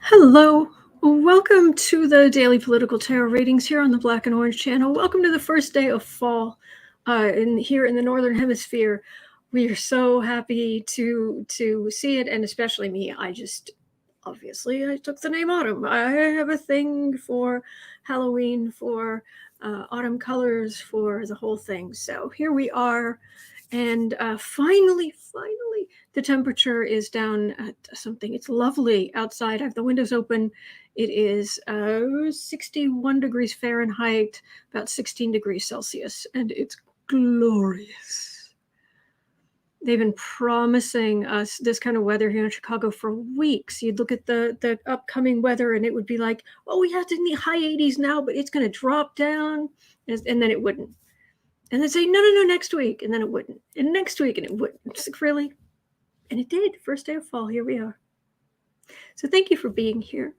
Hello, welcome to the Daily Political Tarot Readings here on the Black and Orange channel. Welcome to the first day of fall here in the Northern Hemisphere. We are so happy to see it, and especially me. Obviously, I took the name Autumn. I have a thing for Halloween, for autumn colors, for the whole thing. So here we are, and finally, the temperature is down at something. It's lovely outside. I have the windows open. It is 61 degrees Fahrenheit, about 16 degrees Celsius, and it's glorious. They've been promising us this kind of weather here in Chicago for weeks. You'd look at the upcoming weather and it would be like, oh, we have to in the high 80s now, but it's going to drop down. And then it wouldn't. And they'd say, no, next week. And then it wouldn't. And next week, and it wouldn't. It's like, really? And it did. First day of fall. Here we are. So thank you for being here.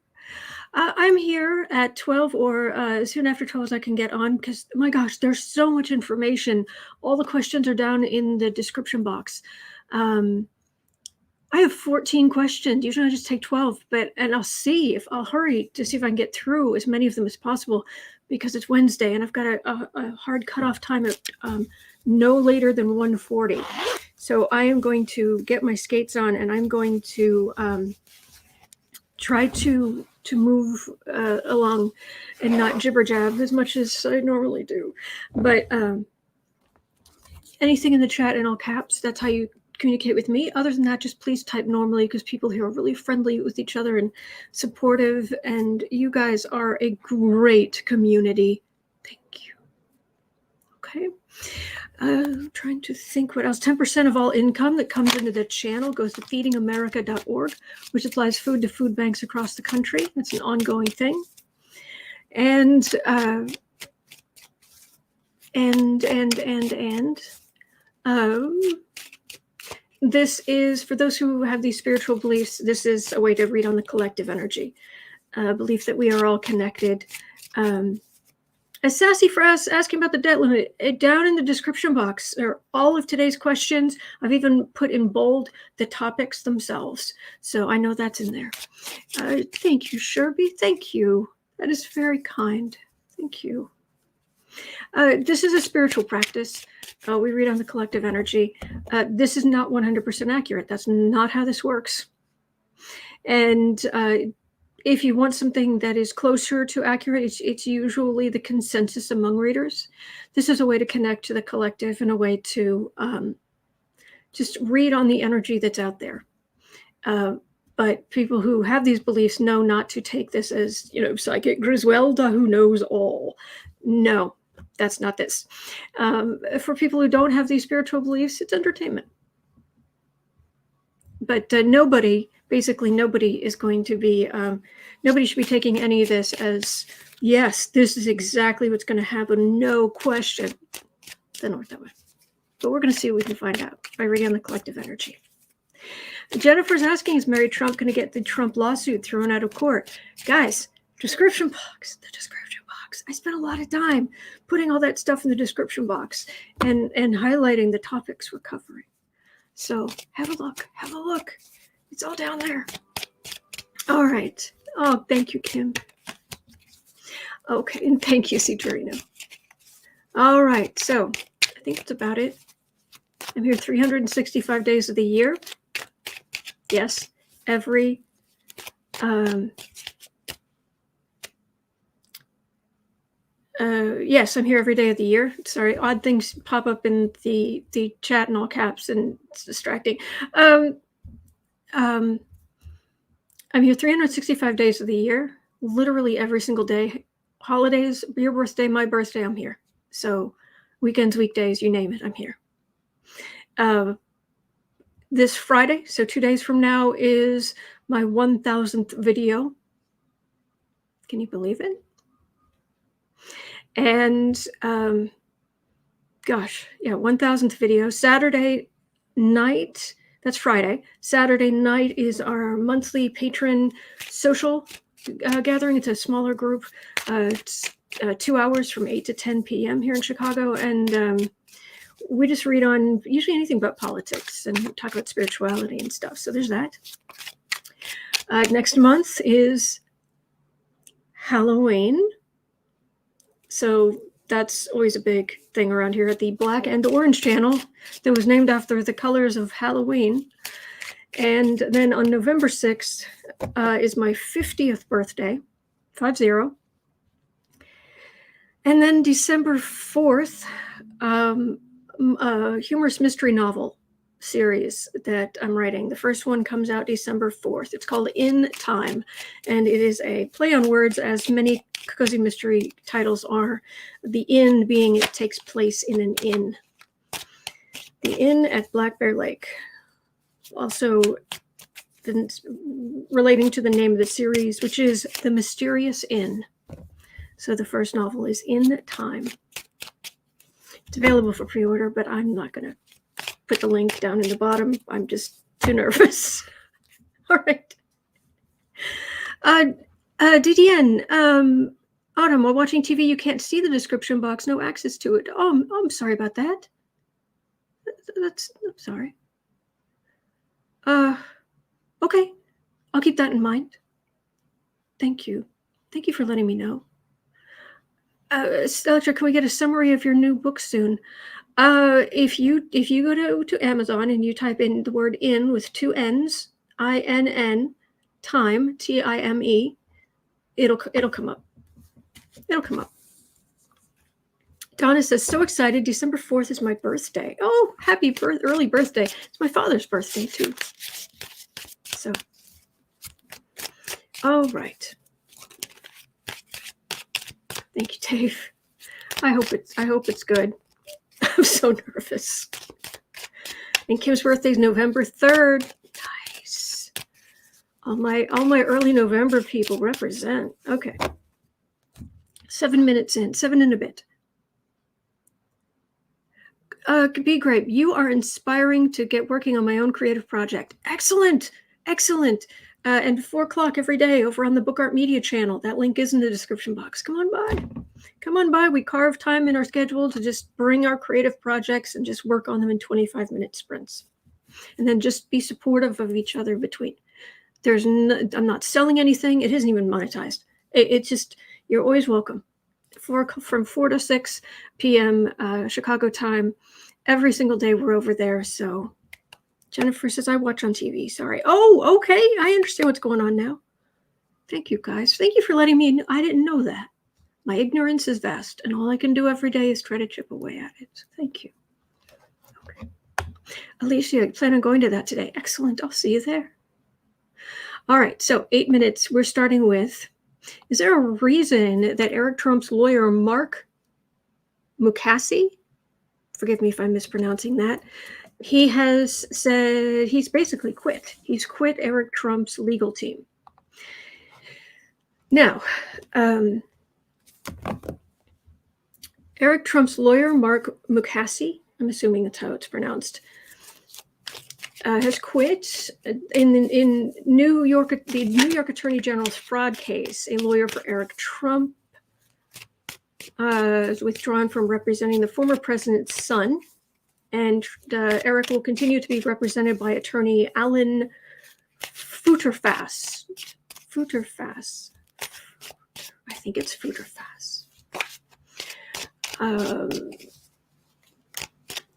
I'm here at 12 or soon after 12 as I can get on because, my gosh, there's so much information. All the questions are down in the description box. I have 14 questions. Usually I just take 12, and I'll hurry to see if I can get through as many of them as possible because it's Wednesday and I've got a hard cutoff time at no later than 1:40. So I am going to get my skates on and I'm going to try to move along and not jibber jab as much as I normally do. But anything in the chat in all caps, that's how you communicate with me. Other than that, just please type normally because people here are really friendly with each other and supportive, and you guys are a great community. Thank you. Okay. I'm trying to think what else. 10% of all income that comes into the channel goes to feedingamerica.org, which supplies food to food banks across the country. That's an ongoing thing. And this is, for those who have these spiritual beliefs, this is a way to read on the collective energy, belief that we are all connected. As Sassy for us asking about the debt limit, down in the description box are all of today's questions. I've even put in bold the topics themselves, so I know that's in there. Thank you, Sherby. Thank you. That is very kind. Thank you. This is a spiritual practice. We read on the collective energy. This is not 100% accurate. That's not how this works. And if you want something that is closer to accurate, it's usually the consensus among readers. This is a way to connect to the collective and a way to just read on the energy that's out there. But people who have these beliefs know not to take this as, psychic Griswelda who knows all. No, that's not this. For people who don't have these spiritual beliefs, it's entertainment. But basically nobody is going to be, nobody should be taking any of this as, yes, this is exactly what's going to happen, no question. It doesn't work that way. But we're going to see what we can find out by reading on the collective energy. Jennifer's asking, is Mary Trump going to get the Trump lawsuit thrown out of court? Guys, the description box. I spent a lot of time putting all that stuff in the description box and highlighting the topics we're covering. So have a look. It's all down there. All right. Oh, thank you, Kim. Okay, and thank you, Citrino. All right, so I think that's about it. I'm here 365 days of the year. Yes, yes, I'm here every day of the year. Sorry, odd things pop up in the chat in all caps and it's distracting. I'm here 365 days of the year, literally every single day. Holidays, your birthday, my birthday, I'm here. So weekends, weekdays, you name it, I'm here. This Friday, so 2 days from now, is my 1,000th video. Can you believe it? And 1,000th video. Saturday night, that's Friday. Saturday night is our monthly patron social gathering. It's a smaller group. It's 2 hours from 8 to 10 p.m. here in Chicago. And we just read on usually anything but politics and talk about spirituality and stuff. So there's that. Next month is Halloween. So that's always a big thing around here at the Black and Orange channel that was named after the colors of Halloween. And then on November 6th is my 50th birthday, 50. And then December 4th, a humorous mystery novel series that I'm writing. The first one comes out December 4th. It's called In Time, and it is a play on words, as many cozy mystery titles are. The inn being it takes place in an inn. The inn at Black Bear Lake. Also relating to the name of the series, which is The Mysterious Inn. So the first novel is In Time. It's available for pre-order, but I'm not going to put the link down in the bottom. I'm just too nervous. All right. Didienne, Autumn, while watching TV, you can't see the description box, no access to it. Oh, I'm sorry about that. I'm sorry. Okay. I'll keep that in mind. Thank you. Thank you for letting me know. Electra, can we get a summary of your new book soon? If you go to Amazon and you type in the word in with 2 N's, INN, time, TIME, it'll come up. It'll come up. Donna says, so excited. December 4th is my birthday. Oh, happy early birthday. It's my father's birthday too. So, all right. Thank you, Dave. I hope it's good. I'm so nervous. And Kim's birthday is November 3rd. Nice. All my early November people represent. Okay. 7 minutes in, 7 and a bit. Be great. You are inspiring to get working on my own creative project. Excellent. Excellent. And 4 o'clock every day over on the Book Art Media channel. That link is in the description box. Come on by. Come on by. We carve time in our schedule to just bring our creative projects and just work on them in 25-minute sprints. And then just be supportive of each other between. I'm not selling anything. It isn't even monetized. It's just, you're always welcome. From 4 to 6 p.m. Chicago time. Every single day we're over there. So Jennifer says, I watch on TV. Sorry. Oh, okay. I understand what's going on now. Thank you, guys. Thank you for letting me know. I didn't know that. My ignorance is vast, and all I can do every day is try to chip away at it. So thank you. Okay. Alicia, I plan on going to that today. Excellent. I'll see you there. All right. So 8 minutes. We're starting with, is there a reason that Eric Trump's lawyer, Marc Mukasey, forgive me if I'm mispronouncing that, he has said he's basically quit. He's quit Eric Trump's legal team. Now, Eric Trump's lawyer, Marc Mukasey, I'm assuming that's how it's pronounced, has quit in New York, the New York Attorney General's fraud case. A lawyer for Eric Trump is withdrawn from representing the former president's son. And Eric will continue to be represented by attorney Alan Futerfas. I think it's Futerfas.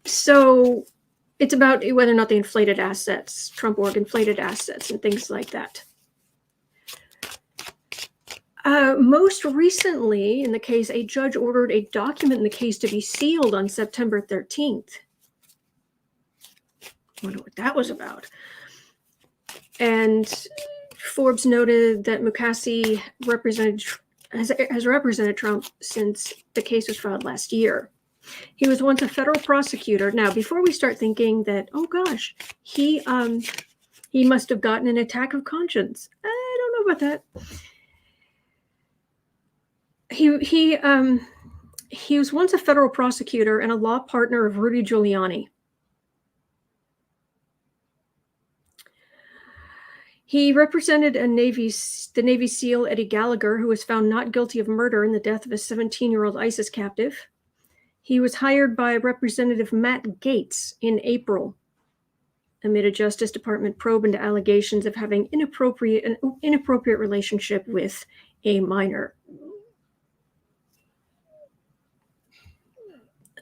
So it's about whether or not they inflated assets, Trump org inflated assets and things like that. Most recently in the case, a judge ordered a document in the case to be sealed on September 13th. I wonder what that was about. And Forbes noted that Mukasey has represented Trump since the case was filed last year. He was once a federal prosecutor. Now, before we start thinking that, oh gosh, he must have gotten an attack of conscience. I don't know about that. He was once a federal prosecutor and a law partner of Rudy Giuliani. He represented the Navy SEAL Eddie Gallagher, who was found not guilty of murder in the death of a 17-year-old ISIS captive. He was hired by Representative Matt Gaetz in April. amid a Justice Department probe into allegations of having an inappropriate relationship with a minor.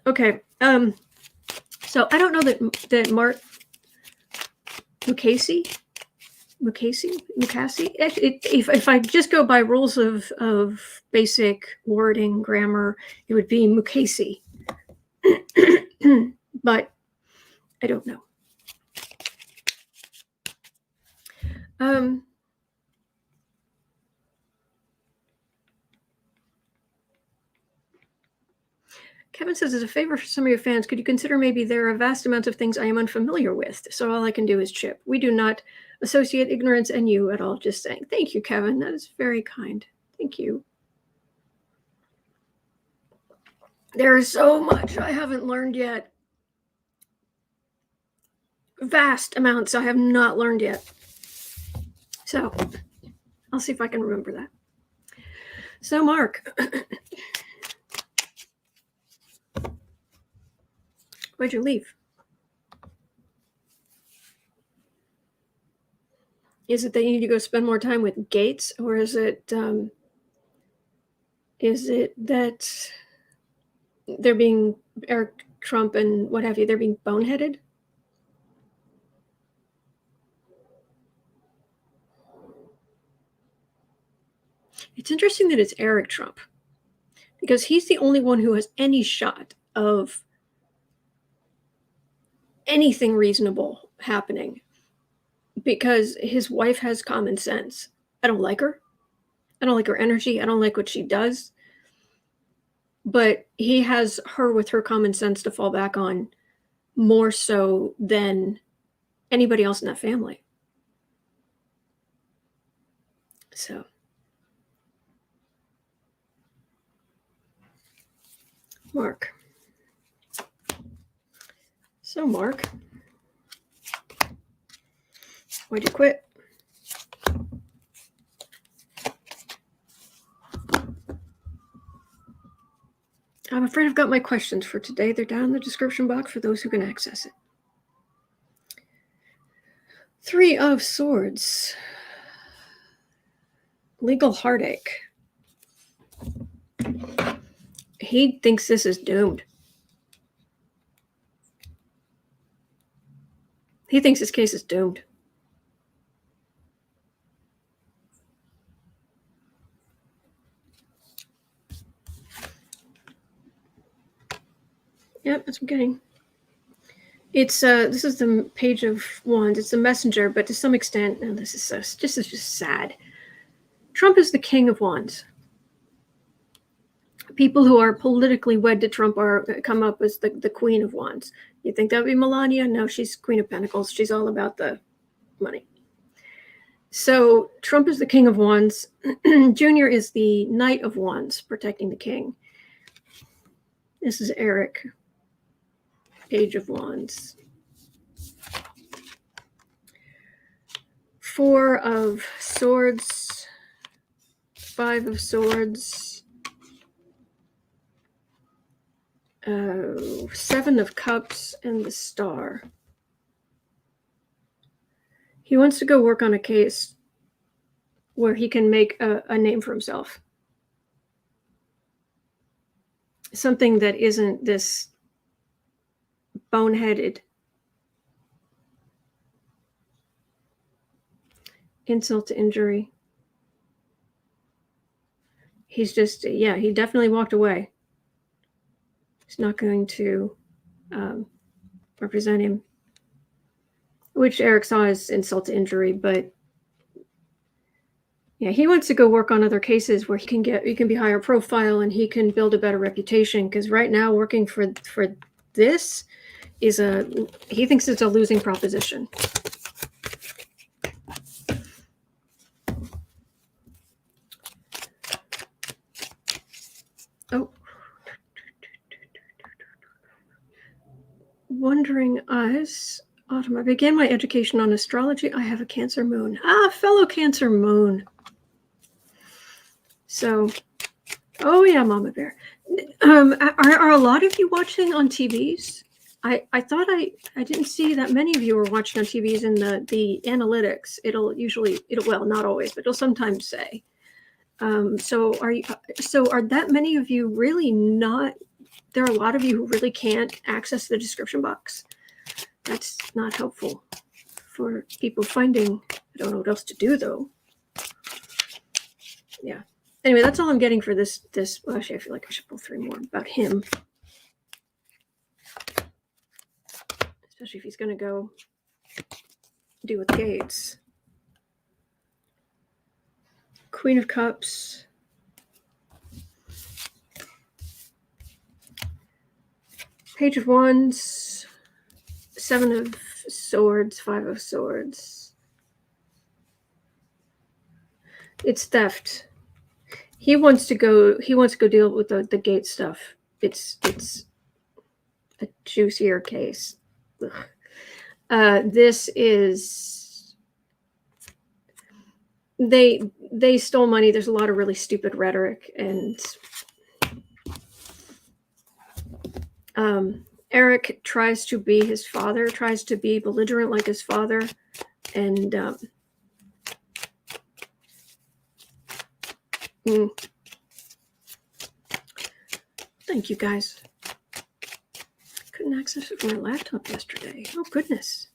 Okay. So I don't know that Marc Mukasey. If I just go by rules of basic wording, grammar, it would be Mukasey. But I don't know. Kevin says, as a favor for some of your fans, could you consider maybe there are vast amounts of things I am unfamiliar with, so all I can do is chip. We do not associate ignorance and you at all, just saying. Thank you, Kevin. That is very kind. Thank you. There is so much I haven't learned yet. Vast amounts I have not learned yet. So I'll see if I can remember that. So, Marc. Why'd you leave? Is it that you need to go spend more time with Gaetz, or is it that they're being Eric Trump and what have you, they're being boneheaded? It's interesting that it's Eric Trump, because he's the only one who has any shot of anything reasonable happening, because his wife has common sense. I don't like her. I don't like her energy. I don't like what she does. But he has her with her common sense to fall back on more so than anybody else in that family. So. Marc. So, Marc, why'd you quit? I'm afraid I've got my questions for today. They're down in the description box for those who can access it. 3 of Swords. Legal heartache. He thinks this is doomed. He thinks his case is doomed. Yep, that's what I'm getting. It's this is the Page of Wands. It's the Messenger, but to some extent, no, this is just sad. Trump is the King of Wands. People who are politically wed to Trump come up as the Queen of Wands. You think that would be Melania? No, she's Queen of Pentacles. She's all about the money. So Trump is the King of Wands. Junior is the Knight of Wands, protecting the king. This is Eric, Page of Wands. 4 of Swords, 5 of Swords, 7 of Cups, and the Star. He wants to go work on a case where he can make a name for himself. Something that isn't this boneheaded insult to injury. He's just, he definitely walked away. He's not going to represent him, which Eric saw as insult to injury, but yeah, he wants to go work on other cases where he can be higher profile and he can build a better reputation, because right now working for this is he thinks it's a losing proposition. Oh. Wandering Eyes. Autumn. I began my education on astrology. I have a Cancer moon. Fellow Cancer moon. So, oh yeah, Mama Bear. Are a lot of you watching on TVs? I thought I didn't see that many of you were watching on TVs in the analytics. It'll well, not always, but it'll sometimes say. So are that many of you really not? There are a lot of you who really can't access the description box. That's not helpful for people finding. I don't know what else to do though. Yeah. Anyway, that's all I'm getting for this. Well, actually, I feel like I should pull 3 more about him. Especially if he's going to go deal with Gaetz. Queen of Cups. Page of Wands. 7 of Swords. 5 of Swords. It's theft. He wants to go deal with the Gaetz stuff. It's a juicier case. This is they stole money. There's a lot of really stupid rhetoric, and Eric tries to be his father, tries to be belligerent like his father, and thank you guys. Couldn't access it from my laptop yesterday. Oh goodness.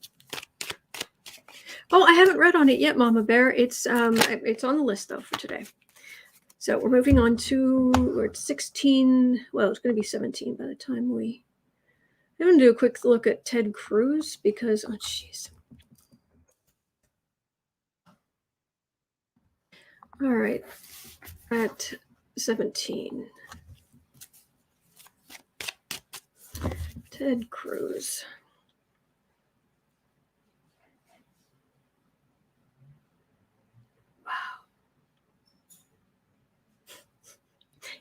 Oh, I haven't read on it yet, Mama Bear. It's on the list though for today. So we're moving on to 16. Well, it's going to be 17 by the time I'm going to do a quick look at Ted Cruz because oh jeez. All right, at 17. Ted Cruz. Wow.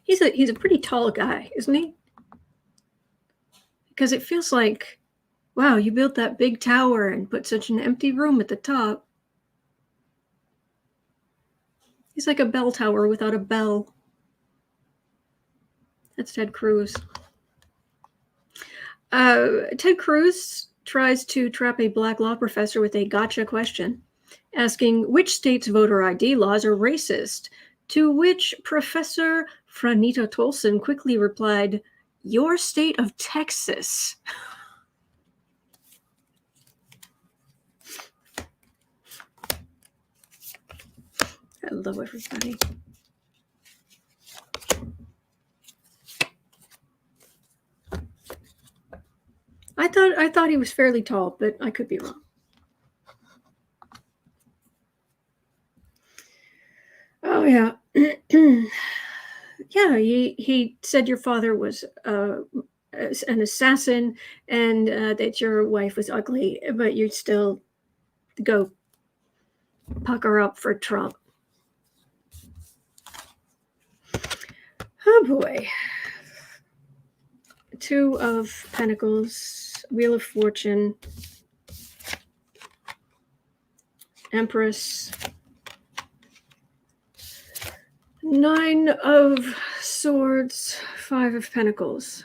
He's a pretty tall guy, isn't he? Because it feels like, wow, you built that big tower and put such an empty room at the top. He's like a bell tower without a bell. That's Ted Cruz. Ted Cruz tries to trap a black law professor with a gotcha question, asking which state's voter ID laws are racist, to which Professor Franita Tolson quickly replied, "Your state of Texas." Hello, everybody. I thought he was fairly tall, but I could be wrong. Oh yeah. Yeah, he said your father was an assassin and that your wife was ugly, but you'd still go pucker up for Trump. Oh boy. 2 of Pentacles, Wheel of Fortune, Empress, 9 of Swords, 5 of Pentacles.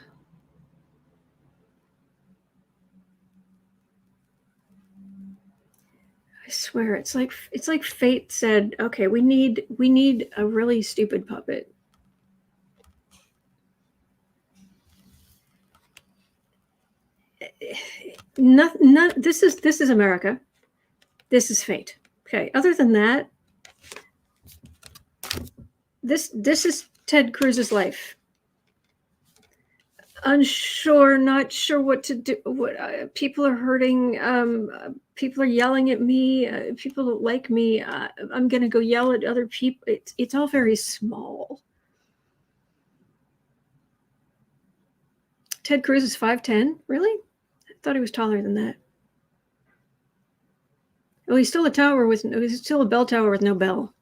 I swear, it's like fate said, okay, we need a really stupid puppet. This is America. This is fate. Okay. Other than that, this is Ted Cruz's life. Unsure, not sure what to do. What people are hurting. People are yelling at me. People don't like me. I'm gonna go yell at other people. It's all very small. Ted Cruz is 5'10". Really? I thought he was taller than that. Oh, he's still he's still a bell tower with no bell.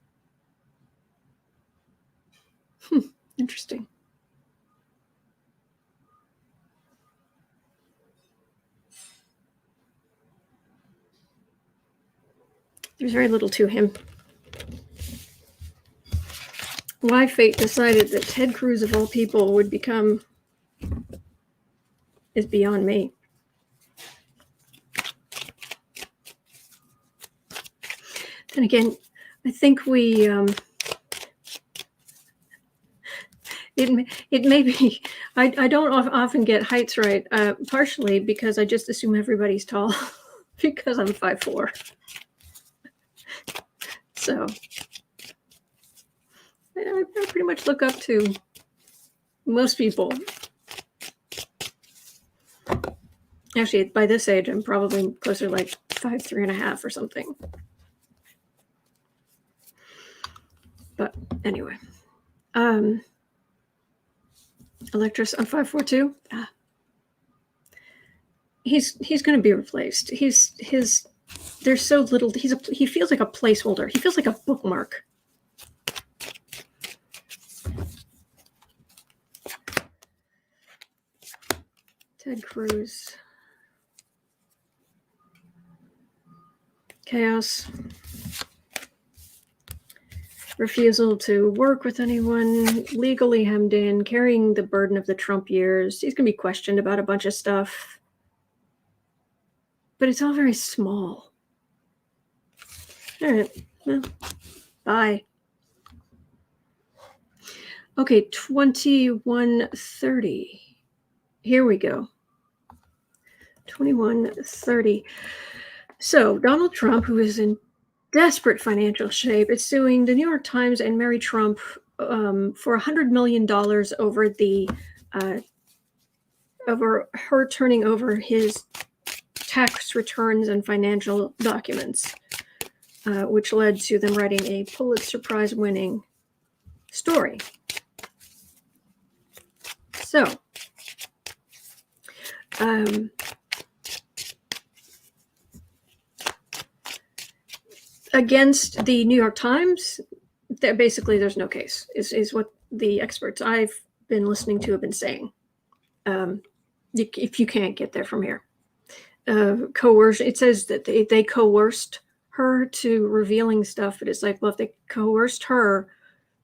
Interesting. There's very little to him. Why fate decided that Ted Cruz of all people would become is beyond me. And again, I think we, it may be, I don't often get heights right, partially because I just assume everybody's tall because I'm 5'4". So I pretty much look up to most people. Actually, by this age, I'm probably closer to like 5'3.5" or something. But anyway, Electris, I'm 5'4" too. He's going to be replaced. There's so little. He feels like a placeholder. He feels like a bookmark. Ted Cruz. Chaos. Refusal to work with anyone, legally hemmed in, carrying the burden of the Trump years. He's going to be questioned about a bunch of stuff. But it's all very small. All right. Well, bye. Okay, 2130. Here we go. 2130. So Donald Trump, who is in desperate financial shape, is suing the New York Times and Mary Trump for $100 million over her turning over his tax returns and financial documents, which led to them writing a Pulitzer Prize-winning story. So, against the New York Times, basically there's no case, is what the experts I've been listening to have been saying. If you can't get there from here. Coercion, it says that they coerced her to revealing stuff, but it's like, well, if they coerced her,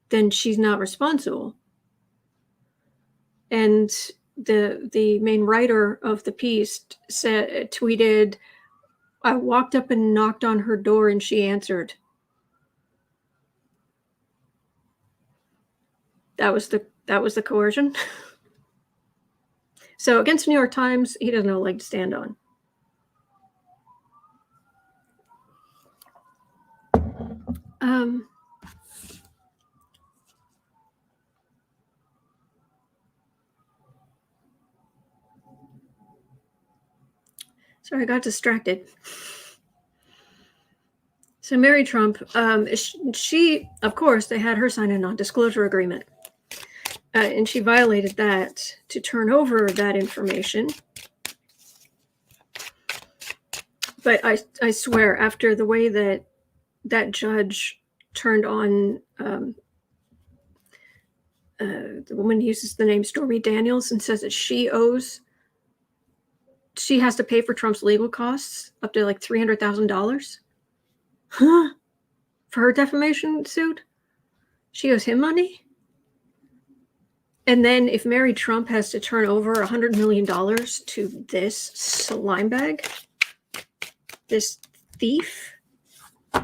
then she's not responsible. And the main writer of the piece tweeted, I walked up and knocked on her door and she answered. That was the coercion. So against the New York Times, he doesn't have a leg to stand on. Sorry, I got distracted. So Mary Trump, she, of course, they had her sign a non-disclosure agreement. And she violated that to turn over that information. But I swear, after the way that judge turned on the woman uses the name Stormy Daniels and says that she has to pay for Trump's legal costs up to like $300,000. Huh? For her defamation suit? She owes him money? And then if Mary Trump has to turn over $100 million to this slime bag, this thief,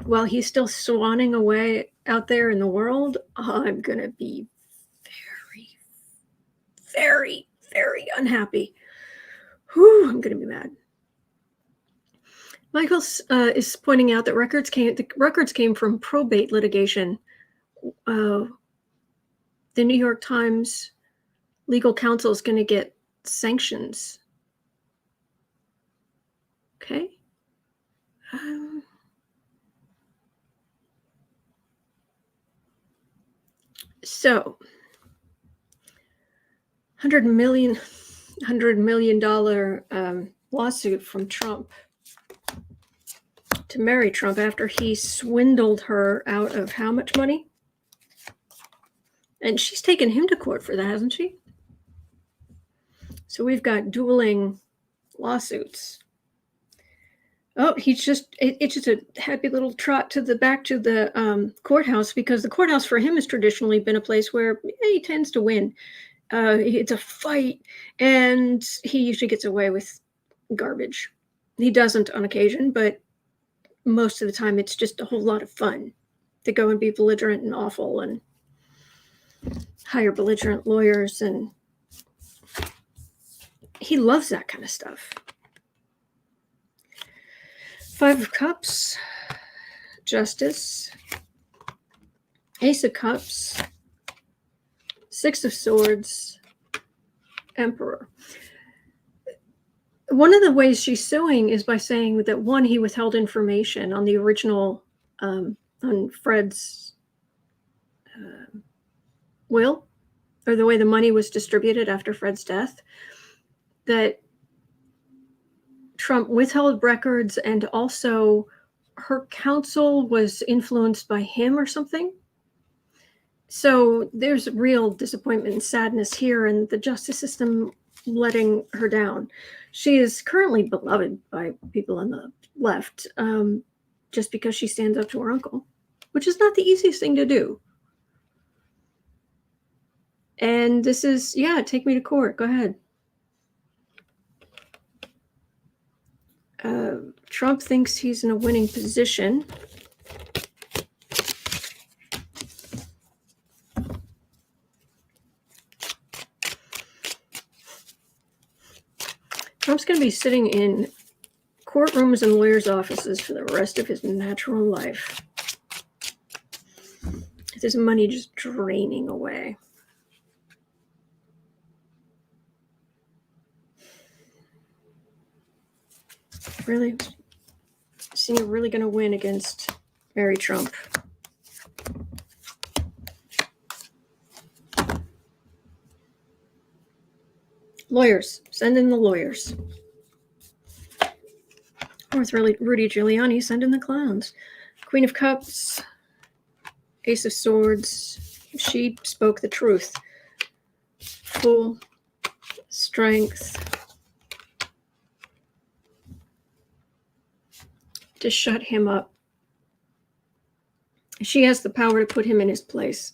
while he's still swanning away out there in the world, I'm going to be very, very, very unhappy. Whew, I'm going to be mad. Michael is pointing out that the records came from probate litigation. The New York Times legal counsel is going to get sanctions. Okay. So, $100 million lawsuit from Trump to Mary Trump after he swindled her out of how much money? And she's taken him to court for that, hasn't she? So we've got dueling lawsuits. Oh, it's just a happy little trot to the courthouse, because the courthouse for him has traditionally been a place where he tends to win. It's a fight, and he usually gets away with garbage. He doesn't on occasion, but most of the time it's just a whole lot of fun to go and be belligerent and awful and hire belligerent lawyers, and he loves that kind of stuff. 5 of Cups, Justice, Ace of Cups, 6 of Swords, Emperor. One of the ways she's suing is by saying that, one, he withheld information on the original, on Fred's will, or the way the money was distributed after Fred's death, that Trump withheld records, and also her counsel was influenced by him or something. So there's real disappointment and sadness here, and the justice system letting her down. She is currently beloved by people on the left, just because she stands up to her uncle, which is not the easiest thing to do. And this is, yeah, take me to court. Go ahead. Trump thinks he's in a winning position. Trump's going to be sitting in courtrooms and lawyers' offices for the rest of his natural life. There's money just draining away. Really? Is he really going to win against Mary Trump? Lawyers. Send in the lawyers. Or with Rudy Giuliani, send in the clowns. Queen of Cups. Ace of Swords. She spoke the truth. Full strength. To shut him up. She has the power to put him in his place.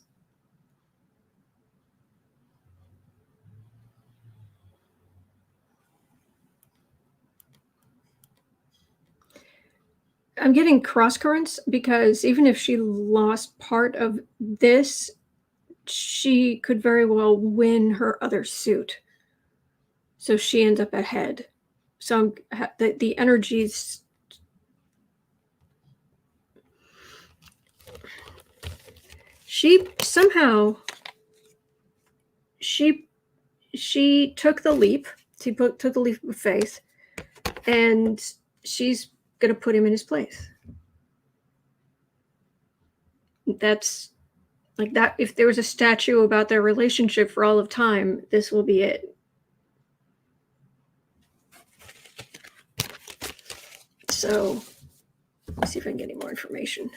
I'm getting cross currents because even if she lost part of this, she could very well win her other suit. So she ends up ahead. So the energies. She somehow, she took the leap. She took the leap of faith, and she's going to put him in his place. That's like that. If there was a statue about their relationship for all of time, this will be it. So let's see if I can get any more information.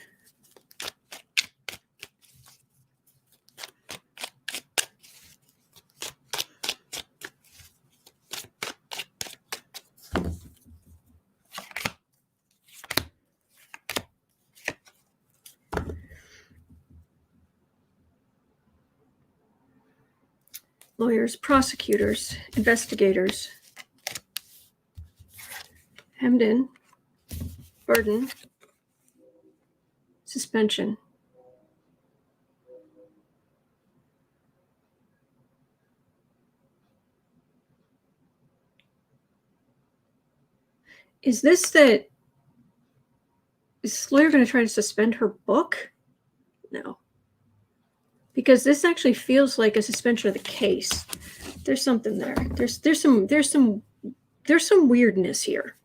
Lawyers, prosecutors, investigators, hemmed in, burden, suspension. Is this that? Is this lawyer going to try to suspend her book? No. Because this actually feels like a suspension of the case. There's something there. There's some weirdness here.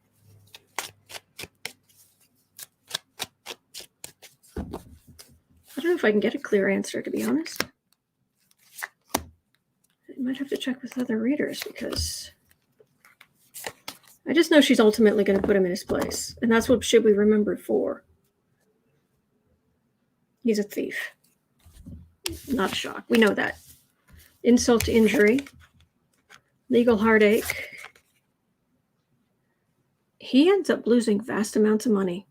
I don't know if I can get a clear answer, to be honest. I might have to check with other readers because I just know she's ultimately going to put him in his place, and that's what should be remembered for. He's a thief. Not a shock. We know that. Insult to injury. Legal heartache. He ends up losing vast amounts of money.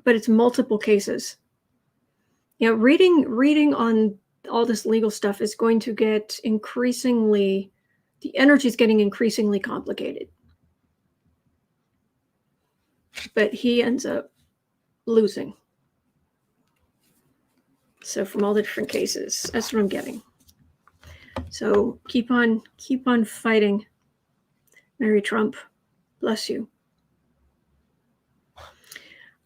But it's multiple cases. You know, reading on all this legal stuff is going to get increasingly, the energy is getting increasingly complicated. But he ends up losing. So from all the different cases, that's what I'm getting. So keep on fighting, Mary Trump. Bless you.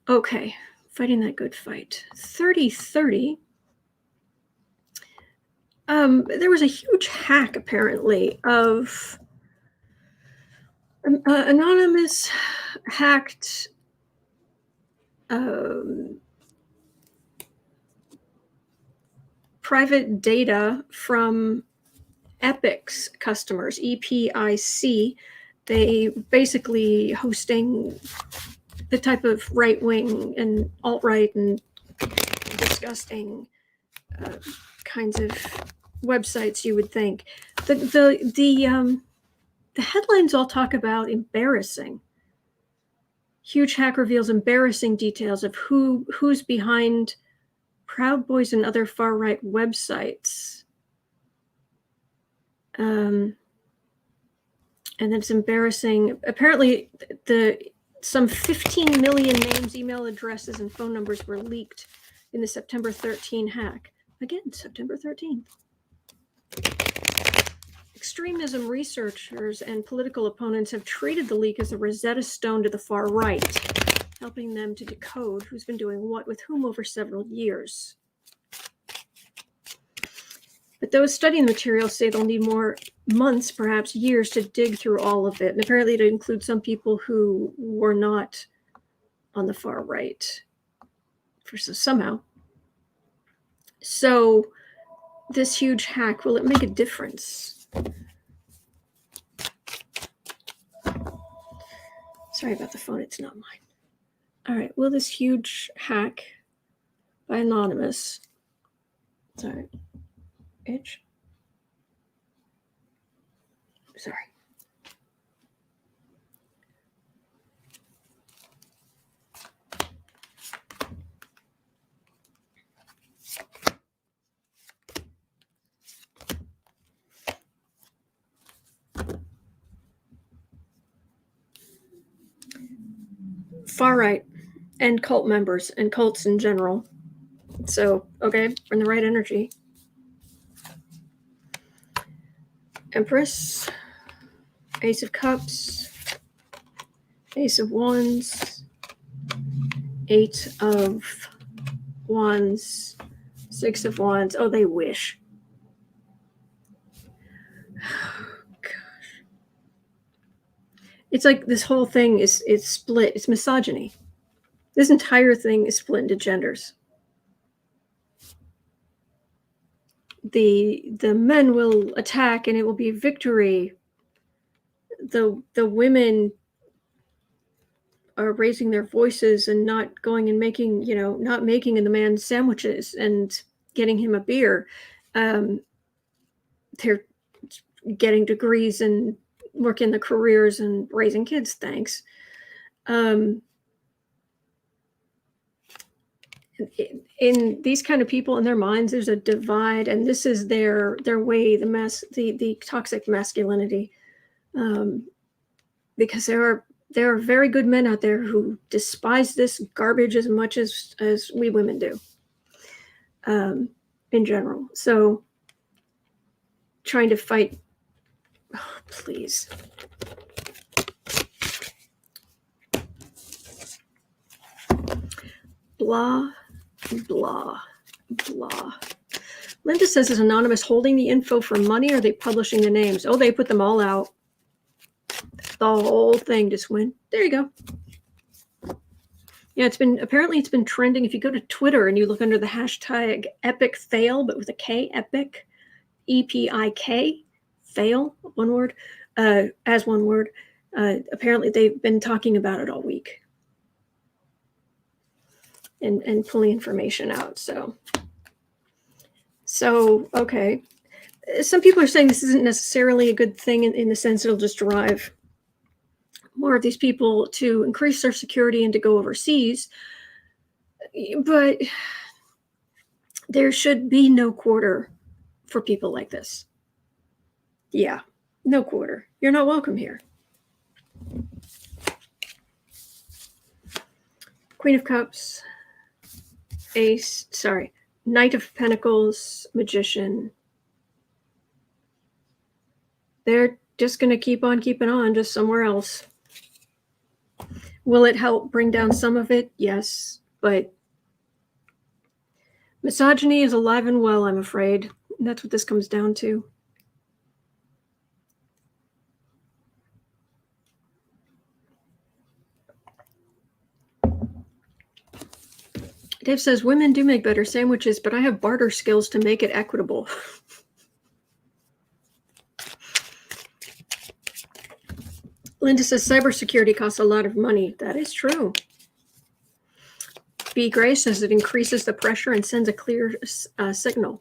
Okay, fighting that good fight. 3030. There was a huge hack, apparently, of anonymous hacked private data from Epik's customers, EPIC. They basically hosting the type of right-wing and alt-right and disgusting kinds of websites you would think. The headlines all talk about embarrassing. Huge hack reveals embarrassing details of who's behind Proud Boys and other far-right websites. And it's embarrassing. Apparently, some 15 million names, email addresses, and phone numbers were leaked in the September 13 hack. Again, September 13th. Extremism researchers and political opponents have treated the leak as a Rosetta Stone to the far right, helping them to decode who's been doing what with whom over several years. But those studying the material say they'll need more months, perhaps years, to dig through all of it. And apparently it includes some people who were not on the far right somehow. So this huge hack, will it make a difference? Sorry about the phone, it's not mine. All right, will this huge hack by Anonymous, sorry, itch? Sorry. Far right and cult members and cults in general. So, okay, we're in the right energy. Empress, Ace of Cups, Ace of Wands, Eight of Wands, Six of Wands. Oh, they wish. It's like this whole thing is split. It's misogyny. This entire thing is split into genders. The men will attack and it will be victory. The women are raising their voices and not going and making, not making the man sandwiches and getting him a beer. They're getting degrees and working the careers and raising kids, thanks. In these kind of people, in their minds, there's a divide, and this is their way, the toxic masculinity. Because there are very good men out there who despise this garbage as much as we women do, in general. So trying to fight, oh, please. Blah, blah, blah. Linda says, is Anonymous holding the info for money, or are they publishing the names? Oh, they put them all out. The whole thing just went, there you go. Yeah, apparently it's been trending. If you go to Twitter and you look under the hashtag epikfail, but with a K, Epik, EPIK, fail, one word, as one word. Apparently they've been talking about it all week and pulling information out. So okay. Some people are saying this isn't necessarily a good thing in the sense it'll just drive more of these people to increase their security and to go overseas. But there should be no quarter for people like this. Yeah, no quarter. You're not welcome here. Queen of Cups, Ace, sorry, Knight of Pentacles, Magician. They're just going to keep on keeping on, just somewhere else. Will it help bring down some of it? Yes, but misogyny is alive and well, I'm afraid. And that's what this comes down to. Dave says, women do make better sandwiches, but I have barter skills to make it equitable. Linda says, cybersecurity costs a lot of money. That is true. B. Gray says it increases the pressure and sends a clear signal.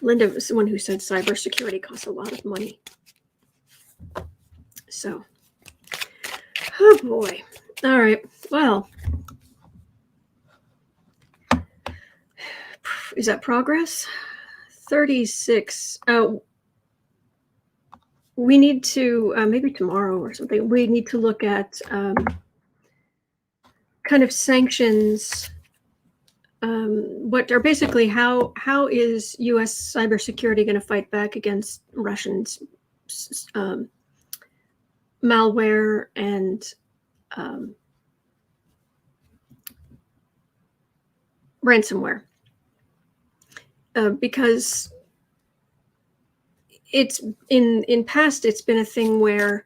Linda was the one who said cybersecurity costs a lot of money. So, oh boy. All right. Well, is that progress? 36. We need to, maybe tomorrow or something, we need to look at kind of sanctions. What are basically how is U.S. cybersecurity going to fight back against Russians' malware and ransomware? Because it's in past, it's been a thing where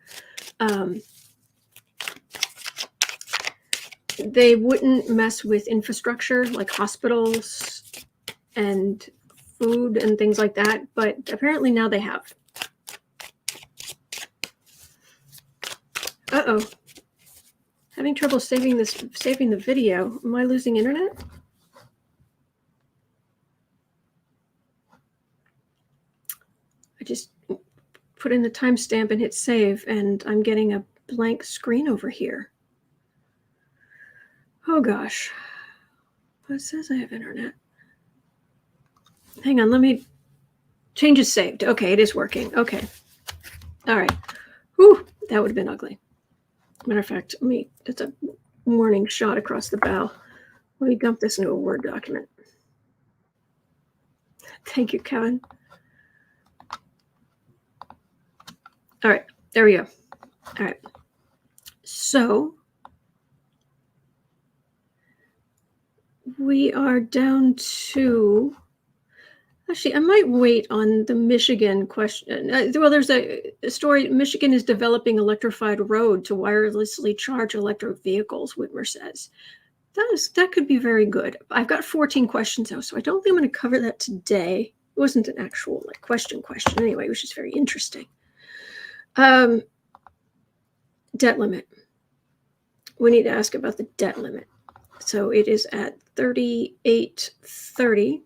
they wouldn't mess with infrastructure like hospitals and food and things like that, but apparently now they have. Uh-oh. Having trouble saving the video. Am I losing internet? I just put in the timestamp and hit save, and I'm getting a blank screen over here. Oh gosh. It says I have internet. Hang on, let me... Change is saved. Okay, it is working. Okay. All right. Whew, that would have been ugly. Matter of fact, it's a warning shot across the bow. Let me dump this into a Word document. Thank you, Kevin. All right, there we go. All right. So we are down to, actually, I might wait on the Michigan question. Well, there's a story. Michigan is developing electrified road to wirelessly charge electric vehicles, Whitmer says. That could be very good. I've got 14 questions though, so I don't think I'm going to cover that today. It wasn't an actual question anyway, which is very interesting. Debt limit. We need to ask about the debt limit. So it is at 3830.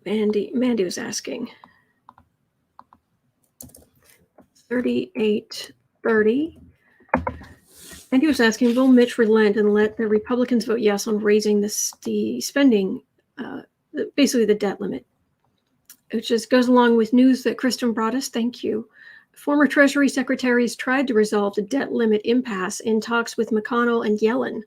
Mandy was asking. 3830. And he was asking, will Mitch relent and let the Republicans vote yes on raising the spending, basically the debt limit? It just goes along with news that Kristen brought us. Thank you. Former Treasury secretaries tried to resolve the debt limit impasse in talks with McConnell and Yellen.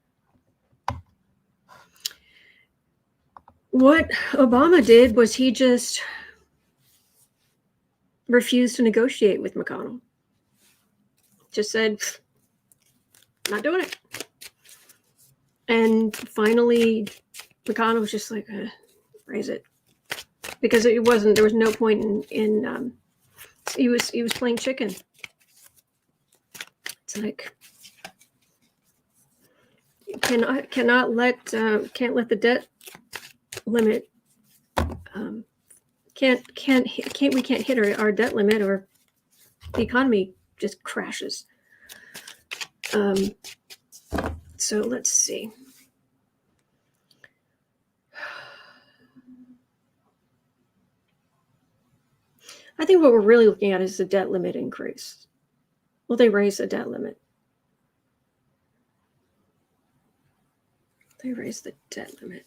What Obama did was he just refused to negotiate with McConnell. Just said, not doing it. And finally, McConnell was just like, raise it. Because there was no point in he was playing chicken. It's like, can't let the debt limit, we can't hit our debt limit or the economy just crashes. So let's see. I think what we're really looking at is the debt limit increase. Will they raise the debt limit? They raise the debt limit.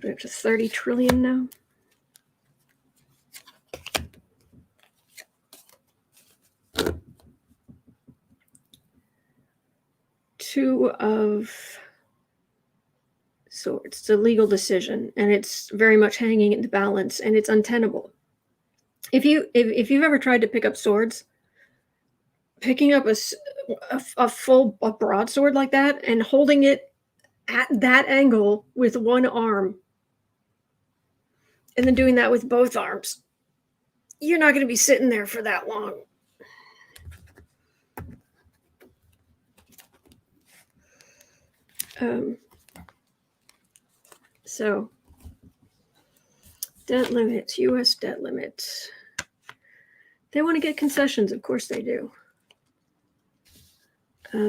We're up to 30 trillion now. Two of Swords. It's a legal decision, and it's very much hanging in the balance, and it's untenable. If you've ever tried to pick up swords, picking up a broadsword like that and holding it at that angle with one arm, and then doing that with both arms, you're not going to be sitting there for that long. So, debt limits, U.S. debt limits. They want to get concessions, of course they do. They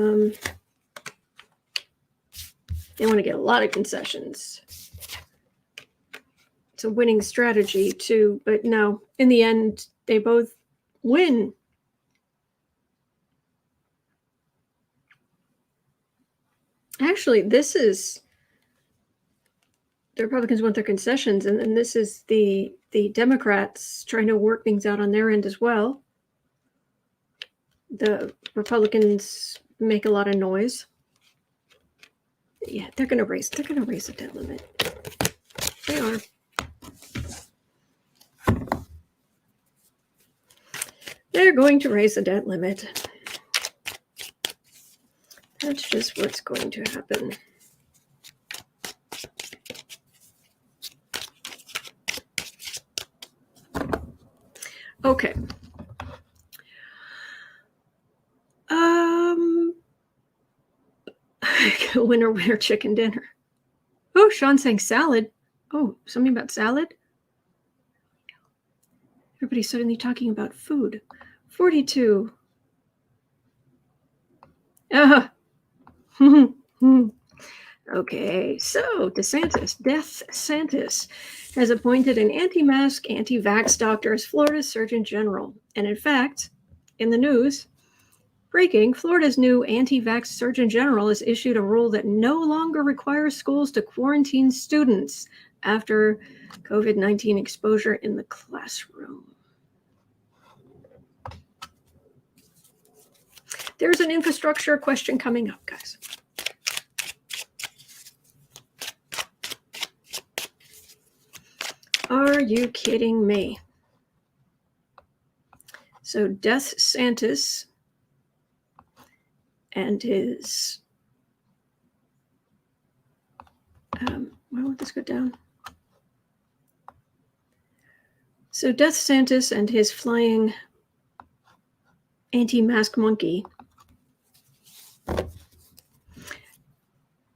want to get a lot of concessions. It's a winning strategy too, but no, in the end, they both win. Actually, this is the Republicans want their concessions, and then this is the Democrats trying to work things out on their end as well. The Republicans make a lot of noise. Yeah, they're gonna raise the debt limit. They are. They're going to raise the debt limit. That's just what's going to happen. Okay. Winner, chicken dinner. Oh, Sean's saying salad. Oh, something about salad? Everybody's suddenly talking about food. 42. Okay, so DeathSantis has appointed an anti-mask, anti-vax doctor as Florida's Surgeon General. And in fact, in the news, breaking, Florida's new anti-vax Surgeon General has issued a rule that no longer requires schools to quarantine students after COVID-19 exposure in the classroom. There's an infrastructure question coming up, guys. Are you kidding me? So DeathSantis and his, why won't this go down? So DeathSantis and his flying anti-mask monkey,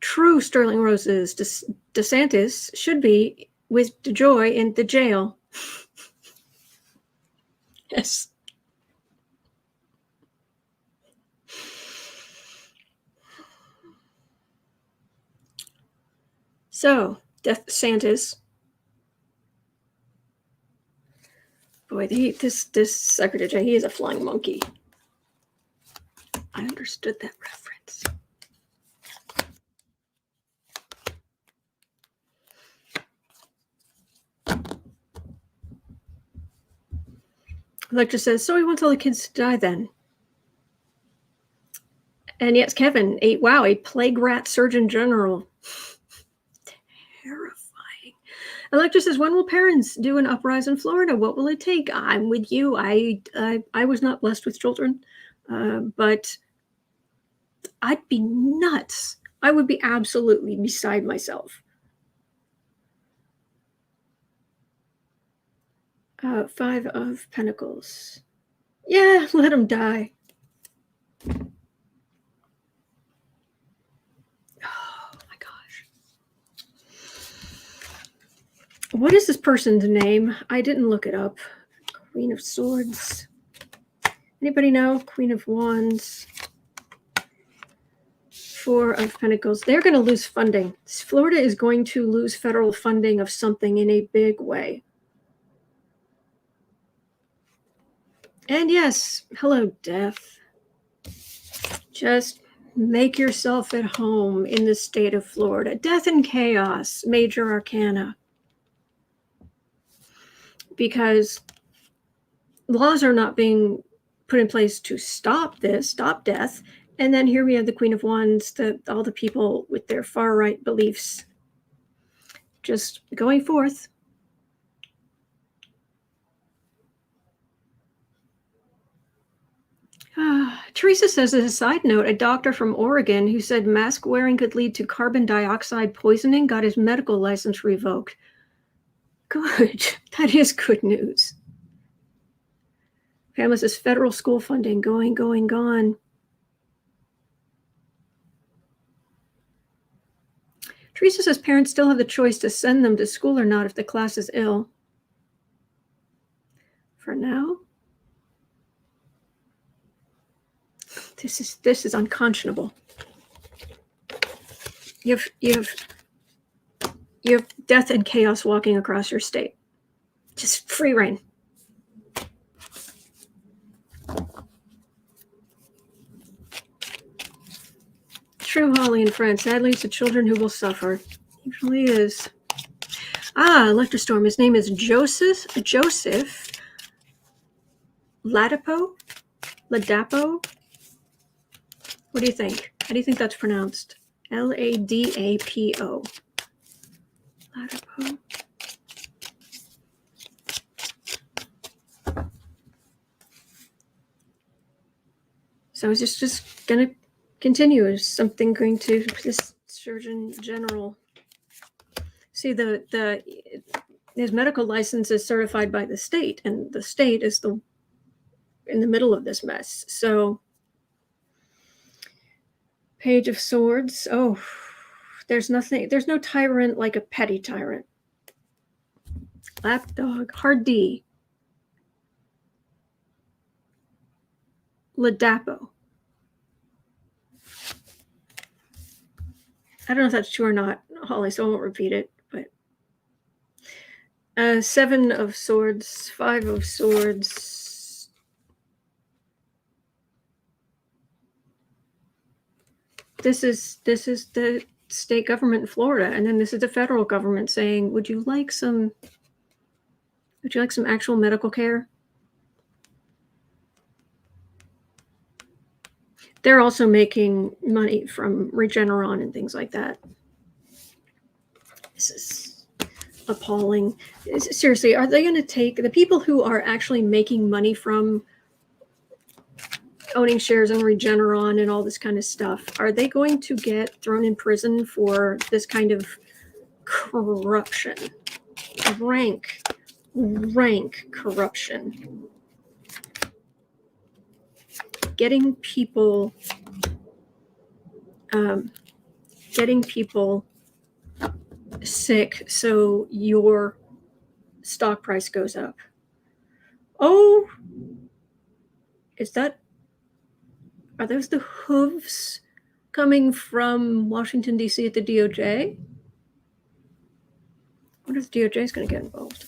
true Sterling Roses, DeSantis should be with DeJoy in the jail. Yes. So, DeathSantis. Boy, this Secretary, he is a flying monkey. I understood that reference. Lecter says, so he wants all the kids to die then. And yes, Kevin, a plague rat Surgeon General. Terrifying. Lecter says, when will parents do an uprising in Florida? What will it take? I'm with you. I was not blessed with children, but I'd be nuts. I would be absolutely beside myself. 5 of Pentacles. Yeah, let him die. Oh my gosh. What is this person's name? I didn't look it up. Queen of Swords. Anybody know? Queen of Wands. 4 of Pentacles. They're going to lose funding. Florida is going to lose federal funding of something in a big way. And yes, hello, death. Just make yourself at home in the state of Florida. Death and chaos, major arcana. Because laws are not being put in place to stop this, stop death, And then here we have the Queen of Wands, all the people with their far-right beliefs just going forth. Teresa says, as a side note, a doctor from Oregon who said mask wearing could lead to carbon dioxide poisoning got his medical license revoked. Good. That is good news. Pamela says, federal school funding gone. Teresa says parents still have the choice to send them to school or not if the class is ill. For now, this is unconscionable. You have death and chaos walking across your state. Just free reign. True, Hawley and friends. Sadly, it's the children who will suffer. It usually is. Electrostorm. His name is Joseph Ladapo. What do you think? How do you think that's pronounced? Ladapo. Ladapo. So is this just going to continue? Is something going to this Surgeon General? See, his medical license is certified by the state, and the state is in the middle of this mess. So, Page of Swords. Oh, there's no tyrant like a petty tyrant. Lapdog. Hard D. Ladapo. I don't know if that's true or not, Hawley, so I won't repeat it. But 7 of Swords, 5 of Swords. This is the state government in Florida, and then this is the federal government saying, "Would you like some actual medical care?" They're also making money from Regeneron and things like that. This is appalling. Seriously, are they going to take the people who are actually making money from owning shares in Regeneron and all this kind of stuff? Are they going to get thrown in prison for this kind of corruption? Rank corruption. Getting people sick so your stock price goes up. Oh, are those the hooves coming from Washington, D.C. at the DOJ? I wonder if the DOJ is going to get involved.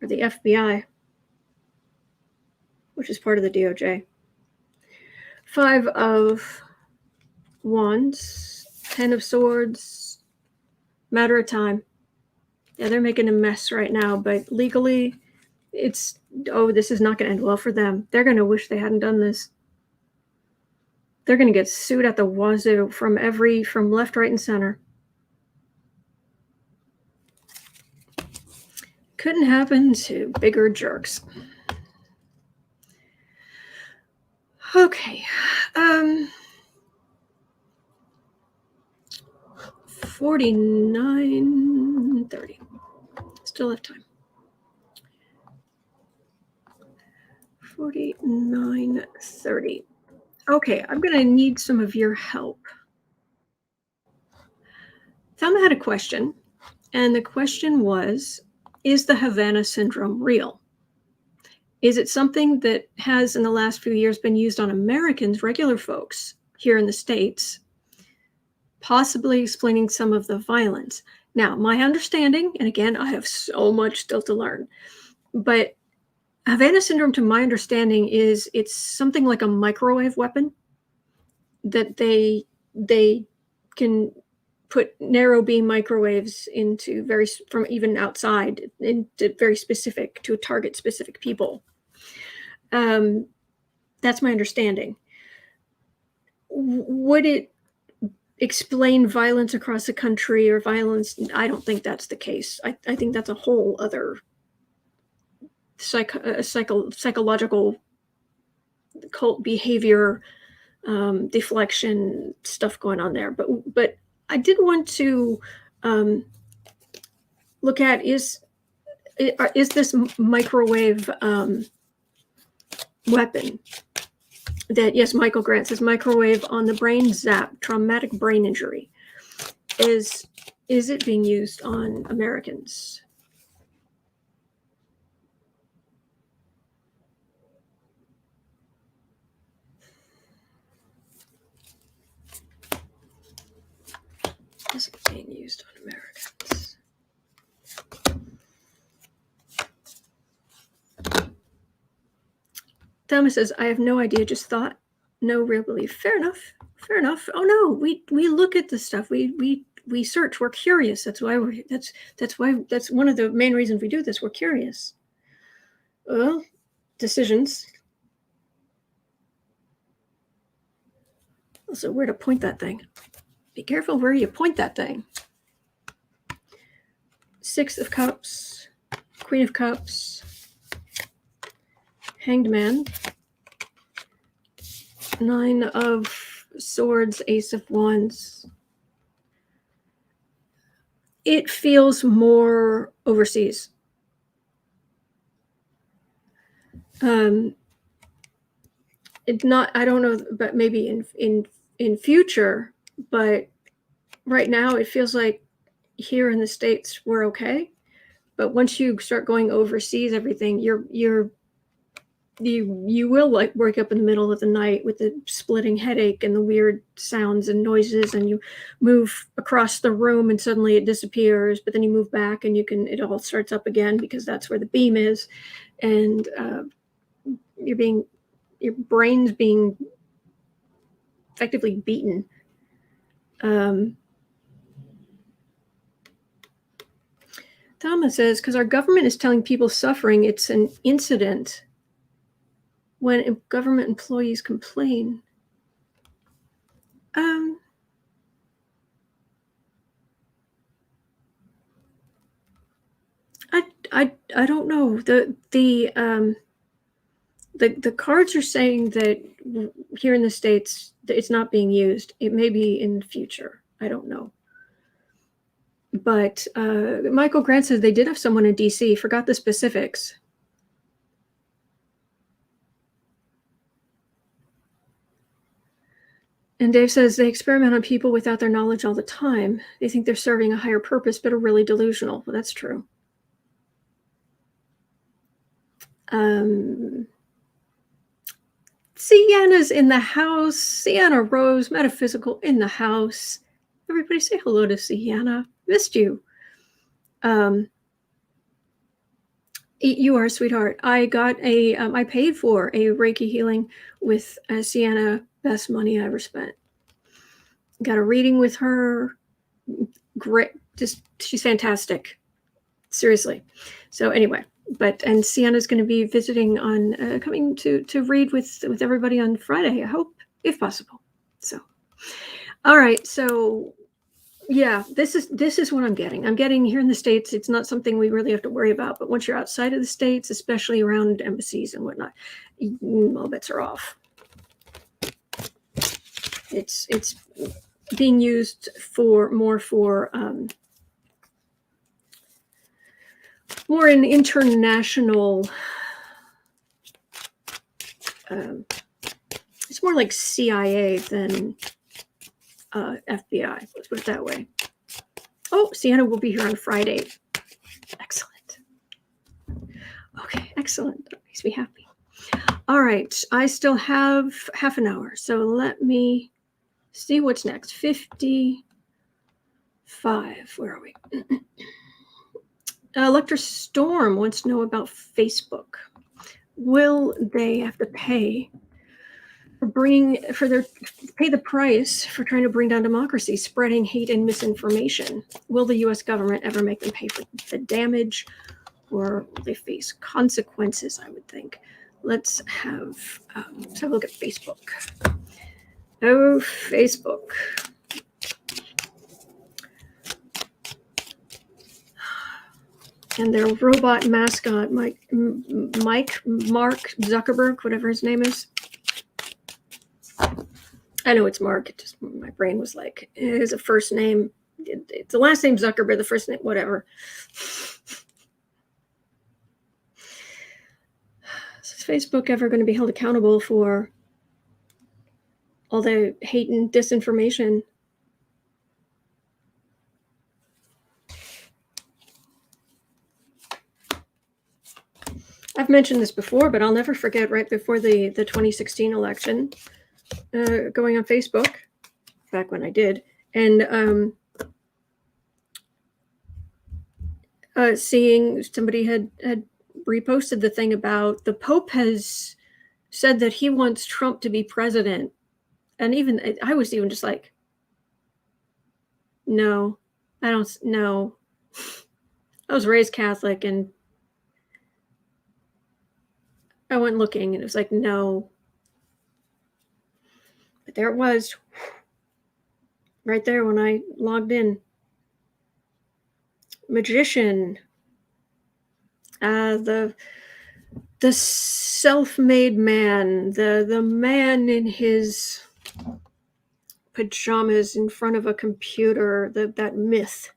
Or the FBI, which is part of the DOJ. 5 of Wands, 10 of Swords, matter of time. Yeah, they're making a mess right now, but legally, this is not going to end well for them. They're going to wish they hadn't done this. They're going to get sued at the wazoo from left, right, and center. Couldn't happen to bigger jerks. Okay. 49:30. Still have time. 49:30. Okay, I'm going to need some of your help. Thelma had a question, and the question was, is the Havana Syndrome real? Is it something that has, in the last few years, been used on Americans, regular folks here in the States, possibly explaining some of the violence? Now, my understanding, and again, I have so much still to learn, but Havana Syndrome, to my understanding, it's something like a microwave weapon that they can put narrow beam microwaves into from even outside into very specific, to target specific people. That's my understanding. Would it explain violence across the country or violence? I don't think that's the case. I think that's a whole other psychological cult behavior, deflection stuff going on there. But I did want to look at is this microwave weapon that, yes, Michael Grant says microwave on the brain zap, traumatic brain injury. Is it being used on Americans? Is it being used on Americans? Thomas says, I have no idea, just thought, no real belief. Fair enough. Fair enough. Oh no, we look at this stuff. We search. We're curious. That's why that's one of the main reasons we do this. We're curious. Well, decisions. Also, where to point that thing. Be careful where you point that thing. 6 of Cups, Queen of Cups, Hanged Man, 9 of Swords, Ace of Wands. It feels more overseas. It's not, I don't know, but maybe in future, but right now it feels like here in the States we're okay. But once you start going overseas, everything, you will like wake up in the middle of the night with the splitting headache and the weird sounds and noises, and you move across the room and suddenly it disappears, but then you move back and it all starts up again because that's where the beam is, and your brain's being effectively beaten. Thomas says, because our government is telling people suffering, it's an incident. When government employees complain, I don't know. The cards are saying that here in the States it's not being used. It may be in the future. I don't know. But Michael Grant says they did have someone in DC. Forgot the specifics. And Dave says they experiment on people without their knowledge all the time. They think they're serving a higher purpose, but are really delusional. Well, that's true. Sienna's in the house. Sienna Rose, Metaphysical, in the house. Everybody say hello to Sienna. Missed you. You are a sweetheart. I got I paid for a Reiki healing with Sienna. Best money I ever spent. Got a reading with her. Great. She's fantastic. Seriously. So anyway, and Sienna's going to be visiting on coming to read with everybody on Friday, I hope, if possible. So, all right. So yeah, this is what I'm getting. I'm getting here in the States. It's not something we really have to worry about, but once you're outside of the States, especially around embassies and whatnot, all bets are off. It's being used more in international. It's more like CIA than FBI. Let's put it that way. Oh, Sienna will be here on Friday. Excellent. Okay, excellent. That makes me happy. All right, I still have half an hour, so let me see what's next. 55. Where are we? Electra Storm wants to know about Facebook. Will they have to pay pay the price for trying to bring down democracy, spreading hate and misinformation? Will the U.S. government ever make them pay for the damage, or will they face consequences? I would think. let's have a look at Facebook. Oh, Facebook. And their robot mascot, Mark Zuckerberg, whatever his name is. I know it's Mark. It just, my brain was like, it's a first name. It's the last name Zuckerberg, the first name, whatever. Is Facebook ever going to be held accountable for all the hate and disinformation? I've mentioned this before, but I'll never forget right before the 2016 election, going on Facebook, back when I did, and seeing somebody had reposted the thing about the Pope has said that he wants Trump to be president. And even I was even just like, no, I don't know. I was raised Catholic and I went looking and it was like, no. But there it was right there when I logged in. Magician. The self-made man, the man in his pajamas in front of a computer, that myth.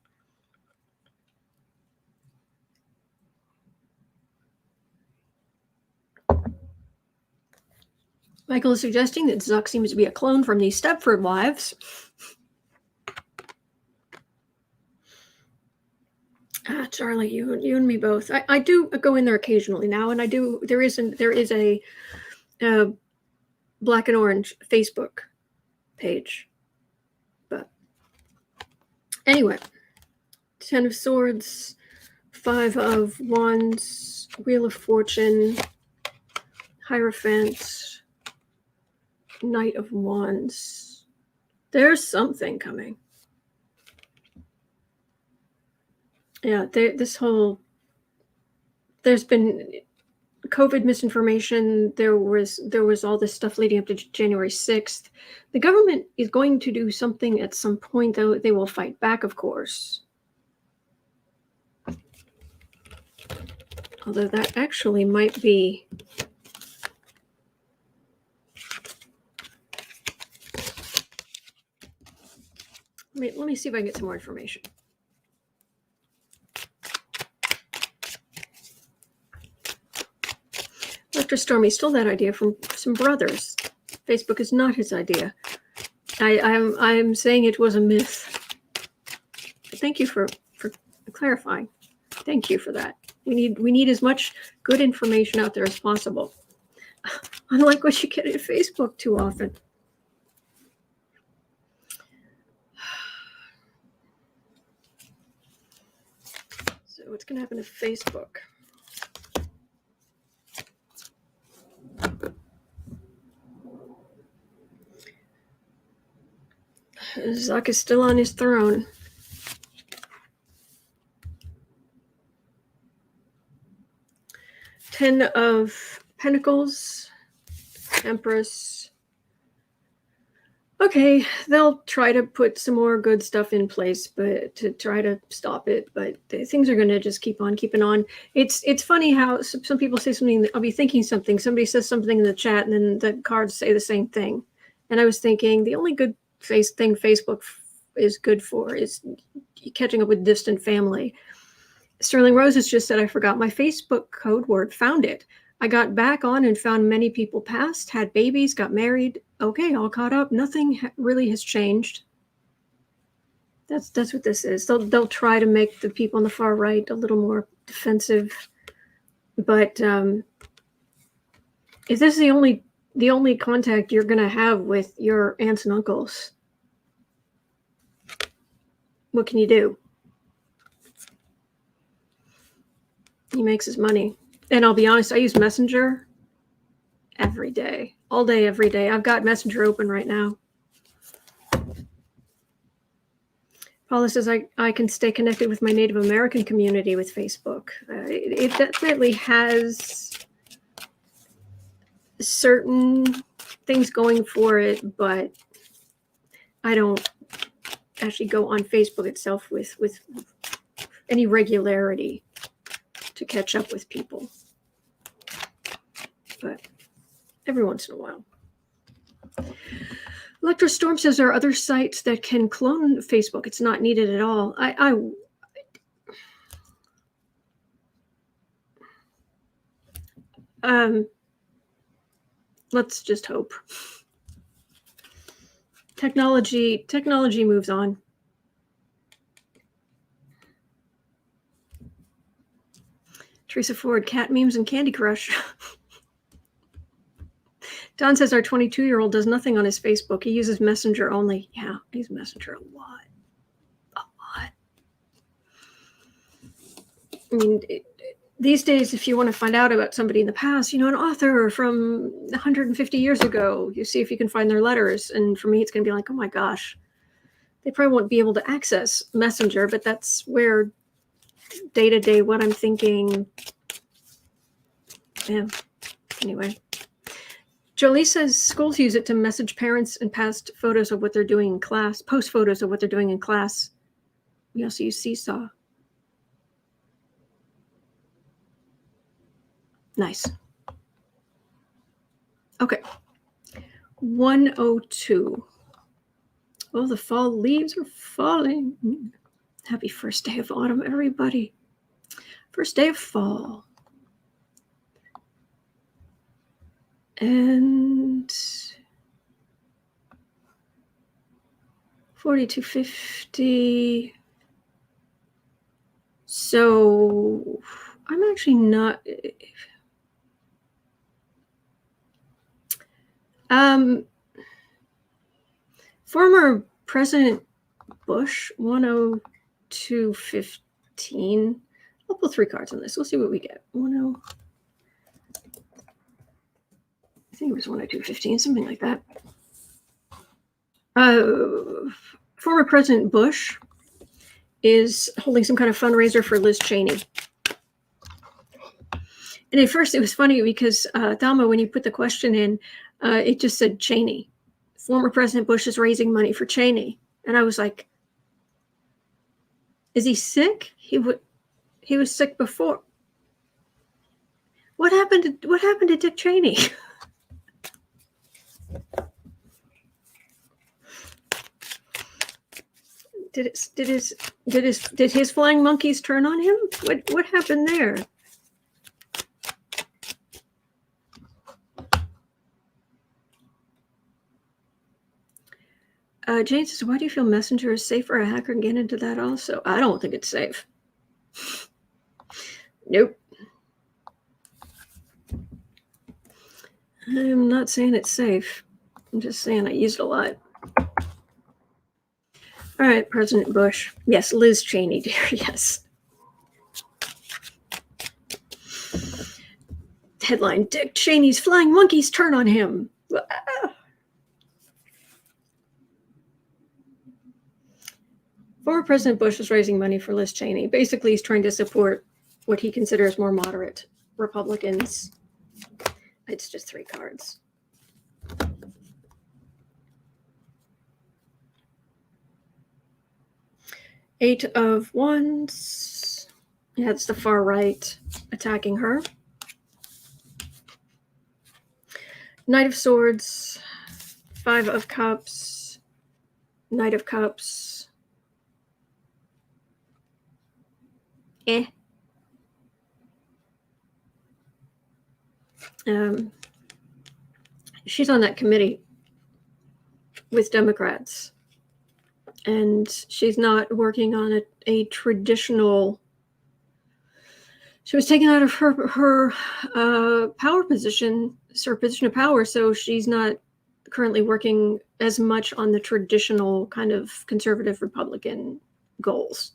Michael is suggesting that Zuck seems to be a clone from the Stepford Wives. Charlie, you and me both. I do go in there occasionally now, and I do. There is a black and orange Facebook page, but anyway, 10 of Swords, 5 of Wands, Wheel of Fortune, Hierophant, Knight of Wands. There's something coming. Yeah, there's been COVID misinformation. There was all this stuff leading up to January 6th. The government is going to do something at some point, though. They will fight back, of course. Although that actually might be... Let me see if I can get some more information. Dr. Stormy stole that idea from some brothers. Facebook is not his idea. I'm saying it was a myth. Thank you for clarifying. Thank you for that. We need as much good information out there as possible. Unlike what you get at Facebook too often. So what's going to happen to Facebook? Zuck is still on his throne. Ten of Pentacles, Empress. Okay, they'll try to put some more good stuff in place, but to try to stop it. But things are going to just keep on keeping on. It's funny how some people say something. I'll be thinking something. Somebody says something in the chat, and then the cards say the same thing. And I was thinking the only good thing Facebook is good for is catching up with distant family. Sterling Rose has just said, I forgot my Facebook code word, found it. I got back on and found many people passed, had babies, got married. Okay, all caught up. Nothing really has changed. That's what this is. They'll try to make the people on the far right a little more defensive. But if this is the only contact you're going to have with your aunts and uncles, what can you do? He makes his money. And I'll be honest, I use Messenger every day, all day, every day. I've got Messenger open right now. Paula says, I can stay connected with my Native American community with Facebook. It definitely has certain things going for it, but I don't actually go on Facebook itself with any regularity to catch up with people. But every once in a while. Electra Storm says there are other sites that can clone Facebook. It's not needed at all. Let's just hope. Technology moves on. Teresa Ford, cat memes and Candy Crush. Don says our 22-year-old does nothing on his Facebook. He uses Messenger only. Yeah, he uses Messenger a lot. I mean, these days, if you want to find out about somebody in the past, an author from 150 years ago, you see if you can find their letters. And for me, it's going to be like, oh my gosh, they probably won't be able to access Messenger, but that's where day-to-day what I'm thinking. Yeah, anyway. Jolie says schools use it to message parents and post photos of what they're doing in class. We also use Seesaw. Nice. Okay. 102. Oh, the fall leaves are falling. Happy first day of autumn, everybody. First day of fall. And 4250. So I'm actually not. Former President Bush, 10215. I'll pull 3 cards on this. We'll see what we get. I think it was 10215, something like that. Former President Bush is holding some kind of fundraiser for Liz Cheney. And at first it was funny because, Thelma, when you put the question in, it just said Cheney. Former President Bush is raising money for Cheney. And I was like, is he sick? He was sick before. What happened to Dick Cheney? Did his flying monkeys turn on him? What happened there? Jane says, why do you feel Messenger is safe for a hacker and get into that also? I don't think it's safe. Nope. I'm not saying it's safe. I'm just saying I used it a lot. All right, President Bush. Yes, Liz Cheney, dear. Yes. Headline, Dick Cheney's flying monkeys turn on him. Former President Bush is raising money for Liz Cheney. Basically, he's trying to support what he considers more moderate Republicans. It's just 3 cards. Eight of Wands. Yeah, it's the far right attacking her. Knight of Swords. 5 of Cups. Knight of Cups. She's on that committee with Democrats, and she's not working on a traditional. She was taken out of her power position, her position of power, so she's not currently working as much on the traditional kind of conservative Republican goals.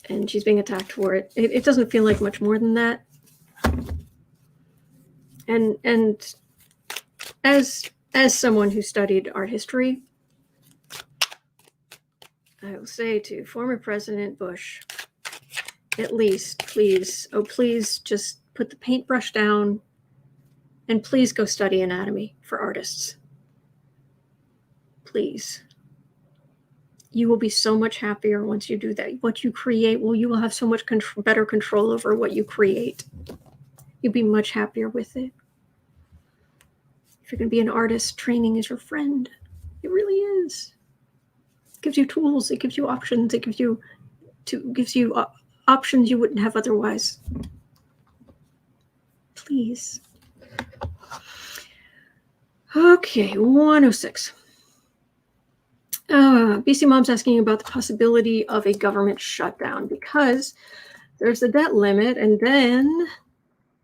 And she's being attacked for it. It doesn't feel like much more than that. And as someone who studied art history, I will say to former President Bush, at least, please, please just put the paintbrush down And please go study anatomy for artists. Please. You will be so much happier once you do that. What you create, well, you will have so much better control over what you create. You'll be much happier with it. If you're going to be an artist, training is your friend. It really is. It gives you tools. It gives you options. It gives you options you wouldn't have otherwise. Please. Okay, 106. BC Mom's asking about the possibility of a government shutdown because there's the debt limit and then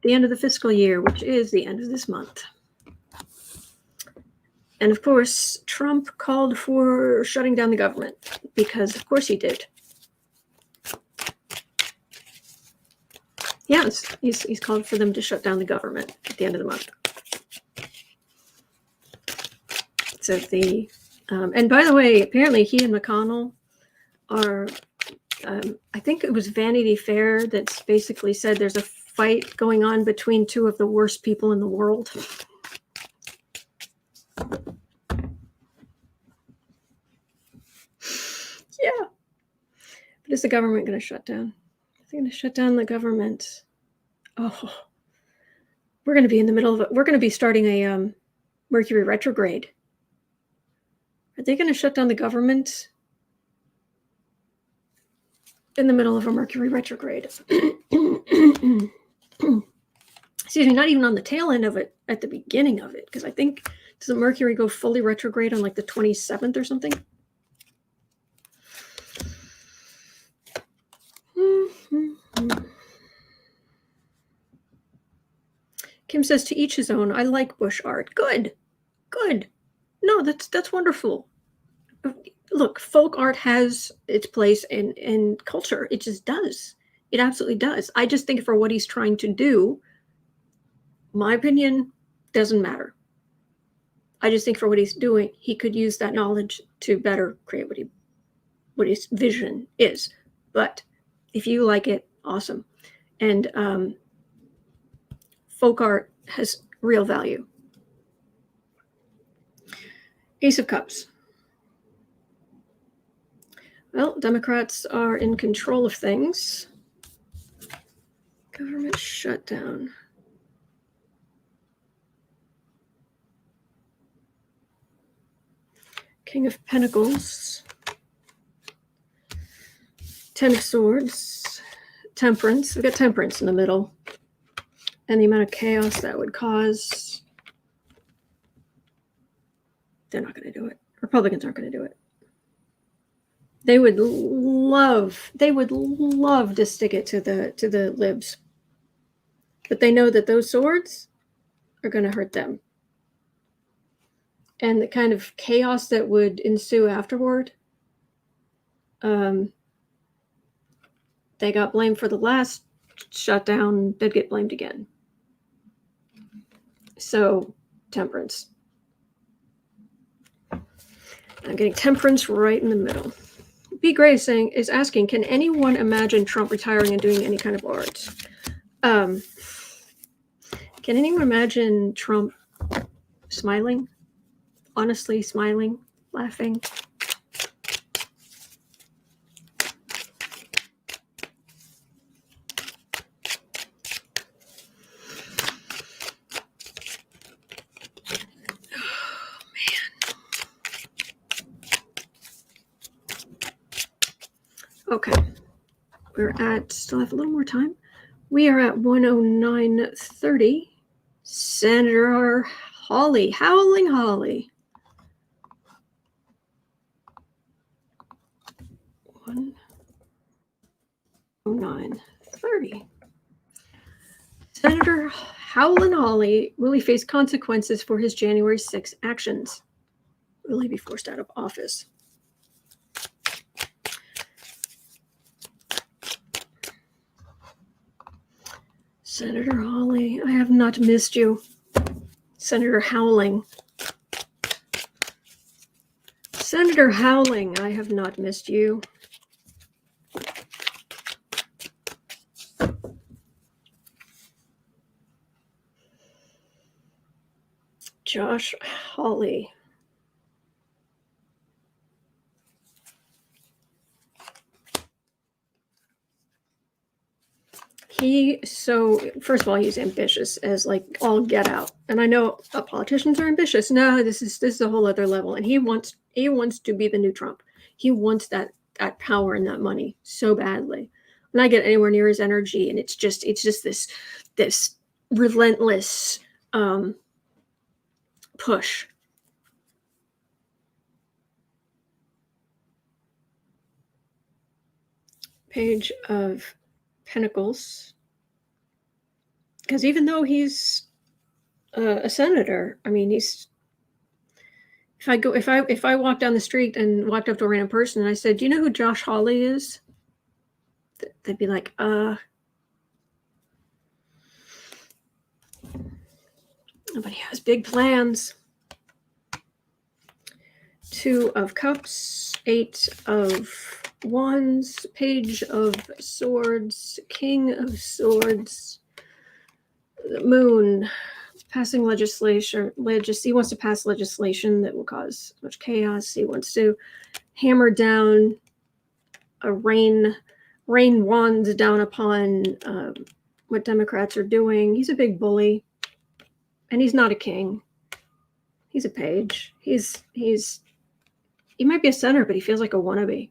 the end of the fiscal year, which is the end of this month. And of course, Trump called for shutting down the government because, of course, he did. Yes, he's called for them to shut down the government at the end of the month. So and by the way, apparently he and McConnell are, I think it was Vanity Fair that's basically said there's a fight going on between two of the worst people in the world. Yeah. But is the government going to shut down? Are they going to shut down the government? Oh, we're going to be in the middle of it. We're going to be starting a Mercury retrograde. Are they going to shut down the government in the middle of a Mercury retrograde? Excuse me, not even on the tail end of it, at the beginning of it, because I think, doesn't Mercury go fully retrograde on like the 27th or something? Kim says, to each his own. I like bush art. Good. Good. No, that's wonderful. Look, folk art has its place in culture. It just does. It absolutely does. I just think for what he's trying to do, my opinion doesn't matter. I just think for what he's doing, he could use that knowledge to better create what his vision is. But if you like it, awesome. And folk art has real value. Ace of Cups. Well, Democrats are in control of things. Government shutdown. King of Pentacles. Ten of Swords. Temperance. We've got Temperance in the middle. And the amount of chaos that would cause. They're not going to do it. Republicans aren't going to do it. They would love to stick it to the libs. But they know that those swords are going to hurt them. And the kind of chaos that would ensue afterward. They got blamed for the last shutdown. They'd get blamed again. So, Temperance. I'm getting Temperance right in the middle. B. Gray is asking, can anyone imagine Trump retiring and doing any kind of art? Can anyone imagine Trump smiling? Honestly smiling? Laughing? Okay, still have a little more time. We are at 109.30. Senator Hawley, Howling Hawley. 109.30. Senator Howlin' Hawley will he face consequences for his January 6 actions? Will he be forced out of office? Senator Hawley, I have not missed you. Senator Howling. Senator Howling, I have not missed you. Josh Hawley. First of all, he's ambitious as like all get out. And I know politicians are ambitious. No, this is a whole other level. And he wants to be the new Trump. He wants that power and that money so badly. When I get anywhere near his energy, and it's just this relentless push. Page of Pentacles. Because even though he's a senator, I mean, he's. If I walk down the street and walked up to a random person and I said, "Do you know who Josh Hawley is?" They'd be like, But he has big plans. 2 of Cups, 8 of Wands, Page of Swords, King of Swords, the Moon, passing legislation. He wants to pass legislation that will cause much chaos. He wants to hammer down a rain wands down upon what Democrats are doing. He's a big bully, and he's not a king. He's a page. He might be a senator, but he feels like a wannabe.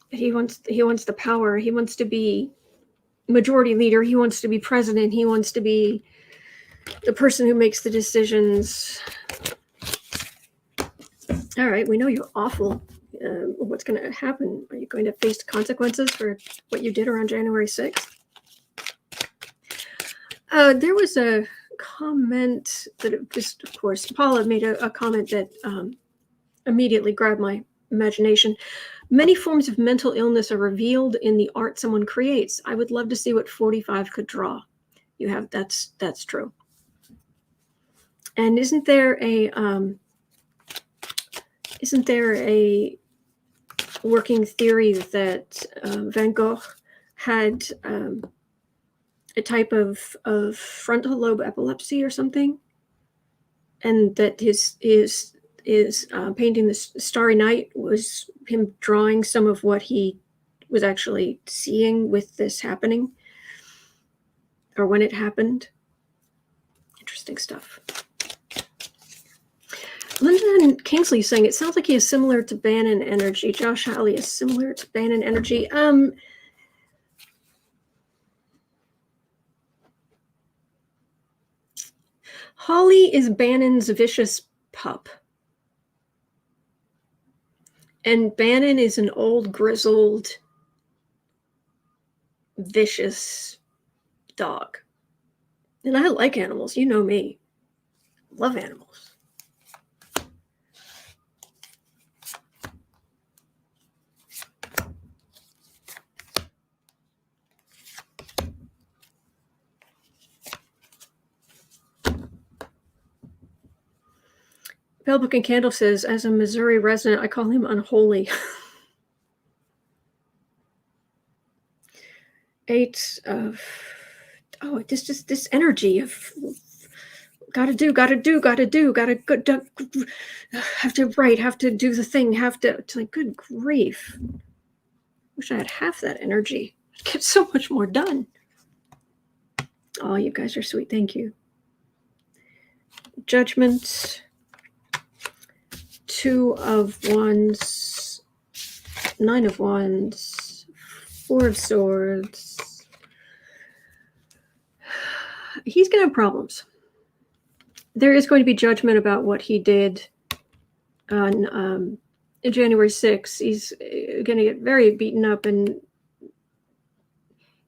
He wants the power. He wants to be majority leader. He wants to be president. He wants to be the person who makes the decisions. All right, we know you're awful. What's going to happen? Are you going to face consequences for what you did around January 6th? There was a comment that just, of course, Paula made a comment that immediately grabbed my imagination. Many forms of mental illness are revealed in the art someone creates. I would love to see what 45 could draw. That's true. And isn't there a working theory that Van Gogh had a type of frontal lobe epilepsy or something, and that his painting this Starry Night was him drawing some of what he was actually seeing with this happening, or when it happened. Interesting stuff. Lyndon Kingsley saying it sounds like he is similar to Bannon energy. Josh Hawley is similar to Bannon energy. Hawley is Bannon's vicious pup. And Bannon is an old, grizzled, vicious dog. And I like animals. You know me. Love animals. Pale Book and Candle says, as a Missouri resident, I call him unholy. 8 of, this energy of gotta do, have to write, have to do the thing, it's like, good grief. Wish I had half that energy. I'd get so much more done. Oh, you guys are sweet. Thank you. Judgment. 2 of Wands, 9 of Wands, 4 of Swords. He's going to have problems. There is going to be judgment about what he did on January 6th. He's going to get very beaten up, and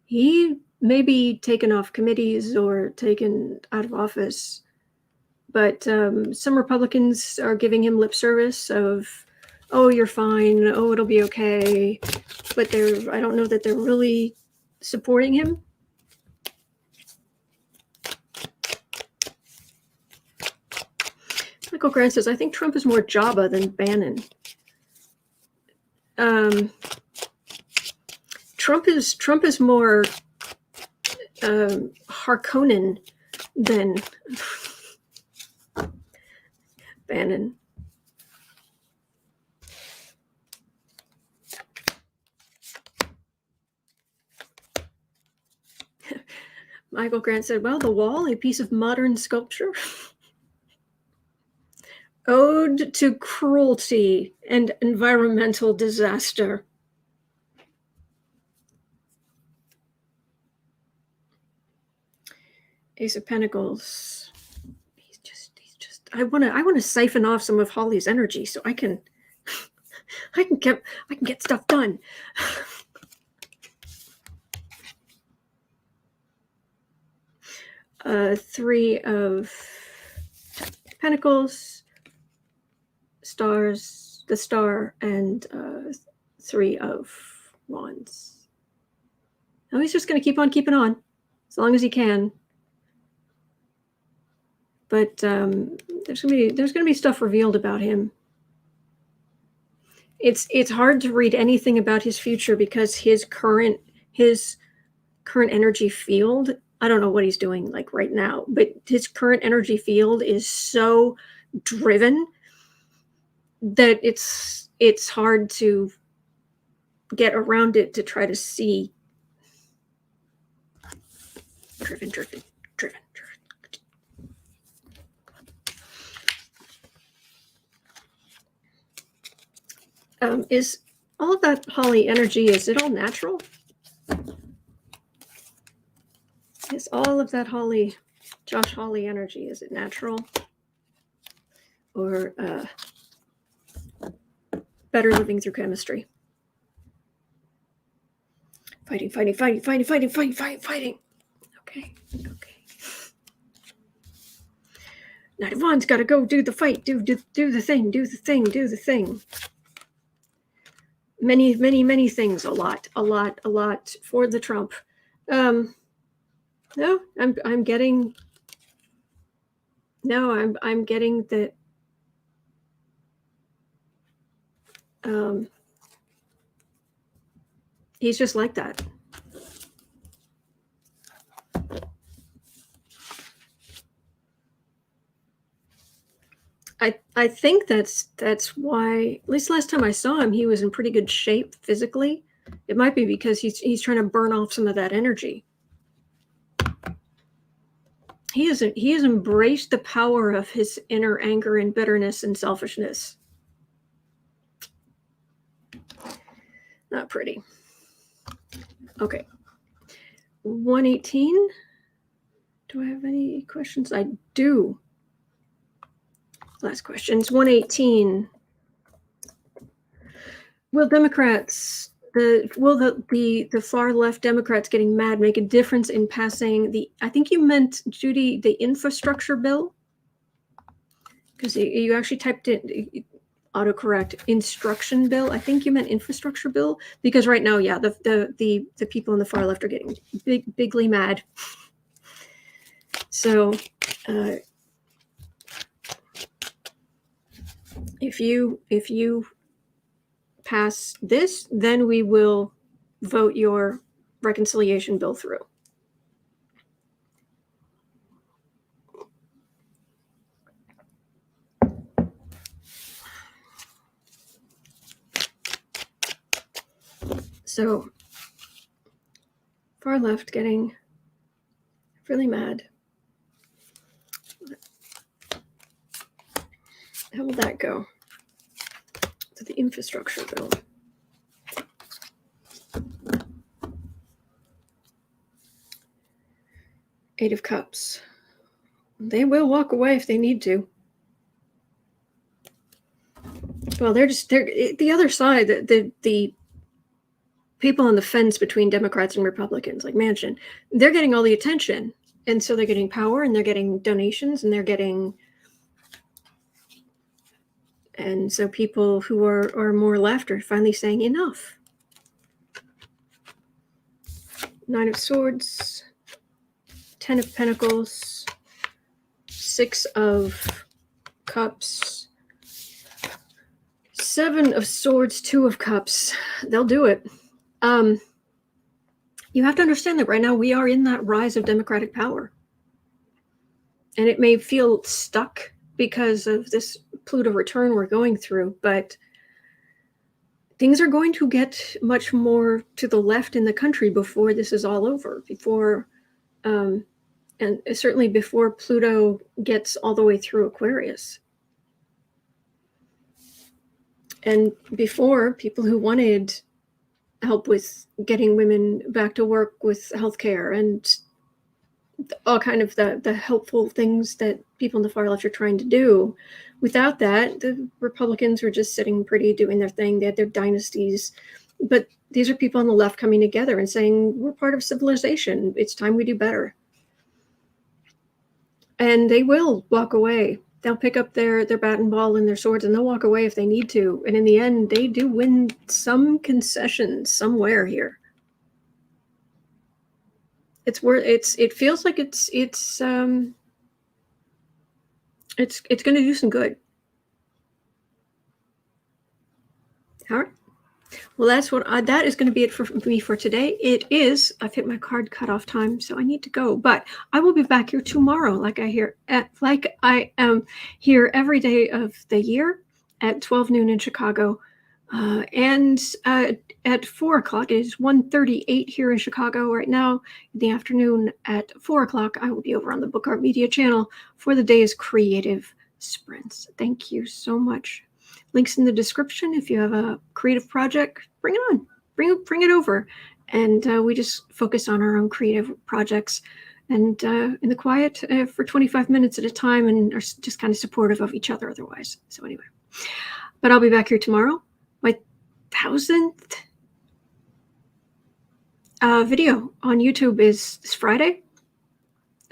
he may be taken off committees or taken out of office. But some Republicans are giving him lip service of, oh, you're fine. Oh, it'll be okay. But I don't know that they're really supporting him. Michael Grant says, I think Trump is more Jabba than Bannon. Trump is more Harkonnen than Bannon. Michael Grant said, well, the wall, a piece of modern sculpture. Ode to cruelty and environmental disaster. Ace of Pentacles. He's just. I want to siphon off some of Hawley's energy so I can get stuff done. Three of Pentacles, stars, the star, and Three of Wands. Now he's just going to keep on keeping on as long as he can. But there's gonna be stuff revealed about him. It's hard to read anything about his future because his current energy field, I don't know what he's doing like right now, but his current energy field is so driven that it's hard to get around it to try to see. Driven. Is all of that Hawley energy, is it all natural? Is all of that Josh Hawley energy, is it natural? Or better living through chemistry? Fighting. Okay. Knight of Wands got to go do the fight, do the thing. Many things, a lot for the Trump. No, I'm getting that he's just like that. I think that's why, at least last time I saw him, he was in pretty good shape physically. It might be because he's trying to burn off some of that energy. He has embraced the power of his inner anger and bitterness and selfishness. Not pretty. Okay. 118. Do I have any questions? I do. Last questions. 118. Will Democrats, the far left Democrats getting mad make a difference in passing I think you meant, Judy, the infrastructure bill? Because you actually typed it autocorrect, instruction bill. I think you meant infrastructure bill, because right now, yeah, the people on the far left are getting bigly mad. So if you pass this, then we will vote your reconciliation bill through. So far left getting really mad. How will that go? To the infrastructure bill. Eight of Cups. They will walk away if they need to. Well, they're the other side, the people on the fence between Democrats and Republicans, like Manchin, they're getting all the attention. And so they're getting power, and they're getting donations, and they're getting... And so people who are more left are finally saying enough. Nine of Swords, 10 of Pentacles, 6 of Cups, 7 of Swords, 2 of Cups. They'll do it. You have to understand that right now we are in that rise of democratic power. And it may feel stuck because of this Pluto return we're going through, but things are going to get much more to the left in the country before this is all over, and certainly before Pluto gets all the way through Aquarius. And before, people who wanted help with getting women back to work with healthcare and all kind of the helpful things that people in the far left are trying to do. Without that, the Republicans were just sitting pretty, doing their thing. They had their dynasties. But these are people on the left coming together and saying, we're part of civilization. It's time we do better. And they will walk away. They'll pick up their bat and ball and their swords, and they'll walk away if they need to. And in the end, they do win some concessions somewhere here. It feels like it's going to do some good. All right. Well, that is going to be it for me for today. I've hit my card cutoff time, so I need to go. But I will be back here tomorrow, like I am here every day of the year at 12 noon in Chicago, and at 4 o'clock. It is 1:38 here in Chicago right now. In the afternoon at 4 o'clock, I will be over on the Book Art Media channel for the day's creative sprints. Thank you so much. Links in the description. If you have a creative project, bring it on. Bring it over. And we just focus on our own creative projects and in the quiet for 25 minutes at a time, and are just kind of supportive of each other otherwise. So anyway, but I'll be back here tomorrow. My 1000th video on YouTube is Friday.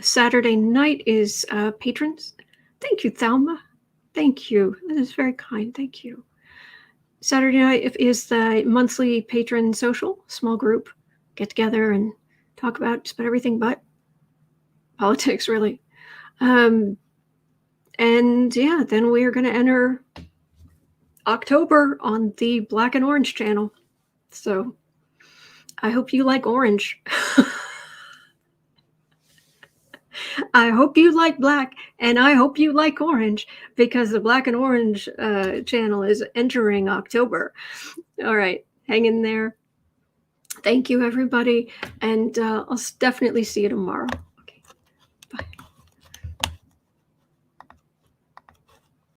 Saturday night is patrons. Thank you, Thelma. Thank you. That is very kind. Thank you. Saturday night is the monthly patron social, small group, get together and talk about just about everything but politics, really. And yeah, then we are going to enter October on the Black and Orange channel. So I hope you like orange. I hope you like black, and I hope you like orange, because the Black and Orange channel is entering October. All right, hang in there. Thank you, everybody, and I'll definitely see you tomorrow.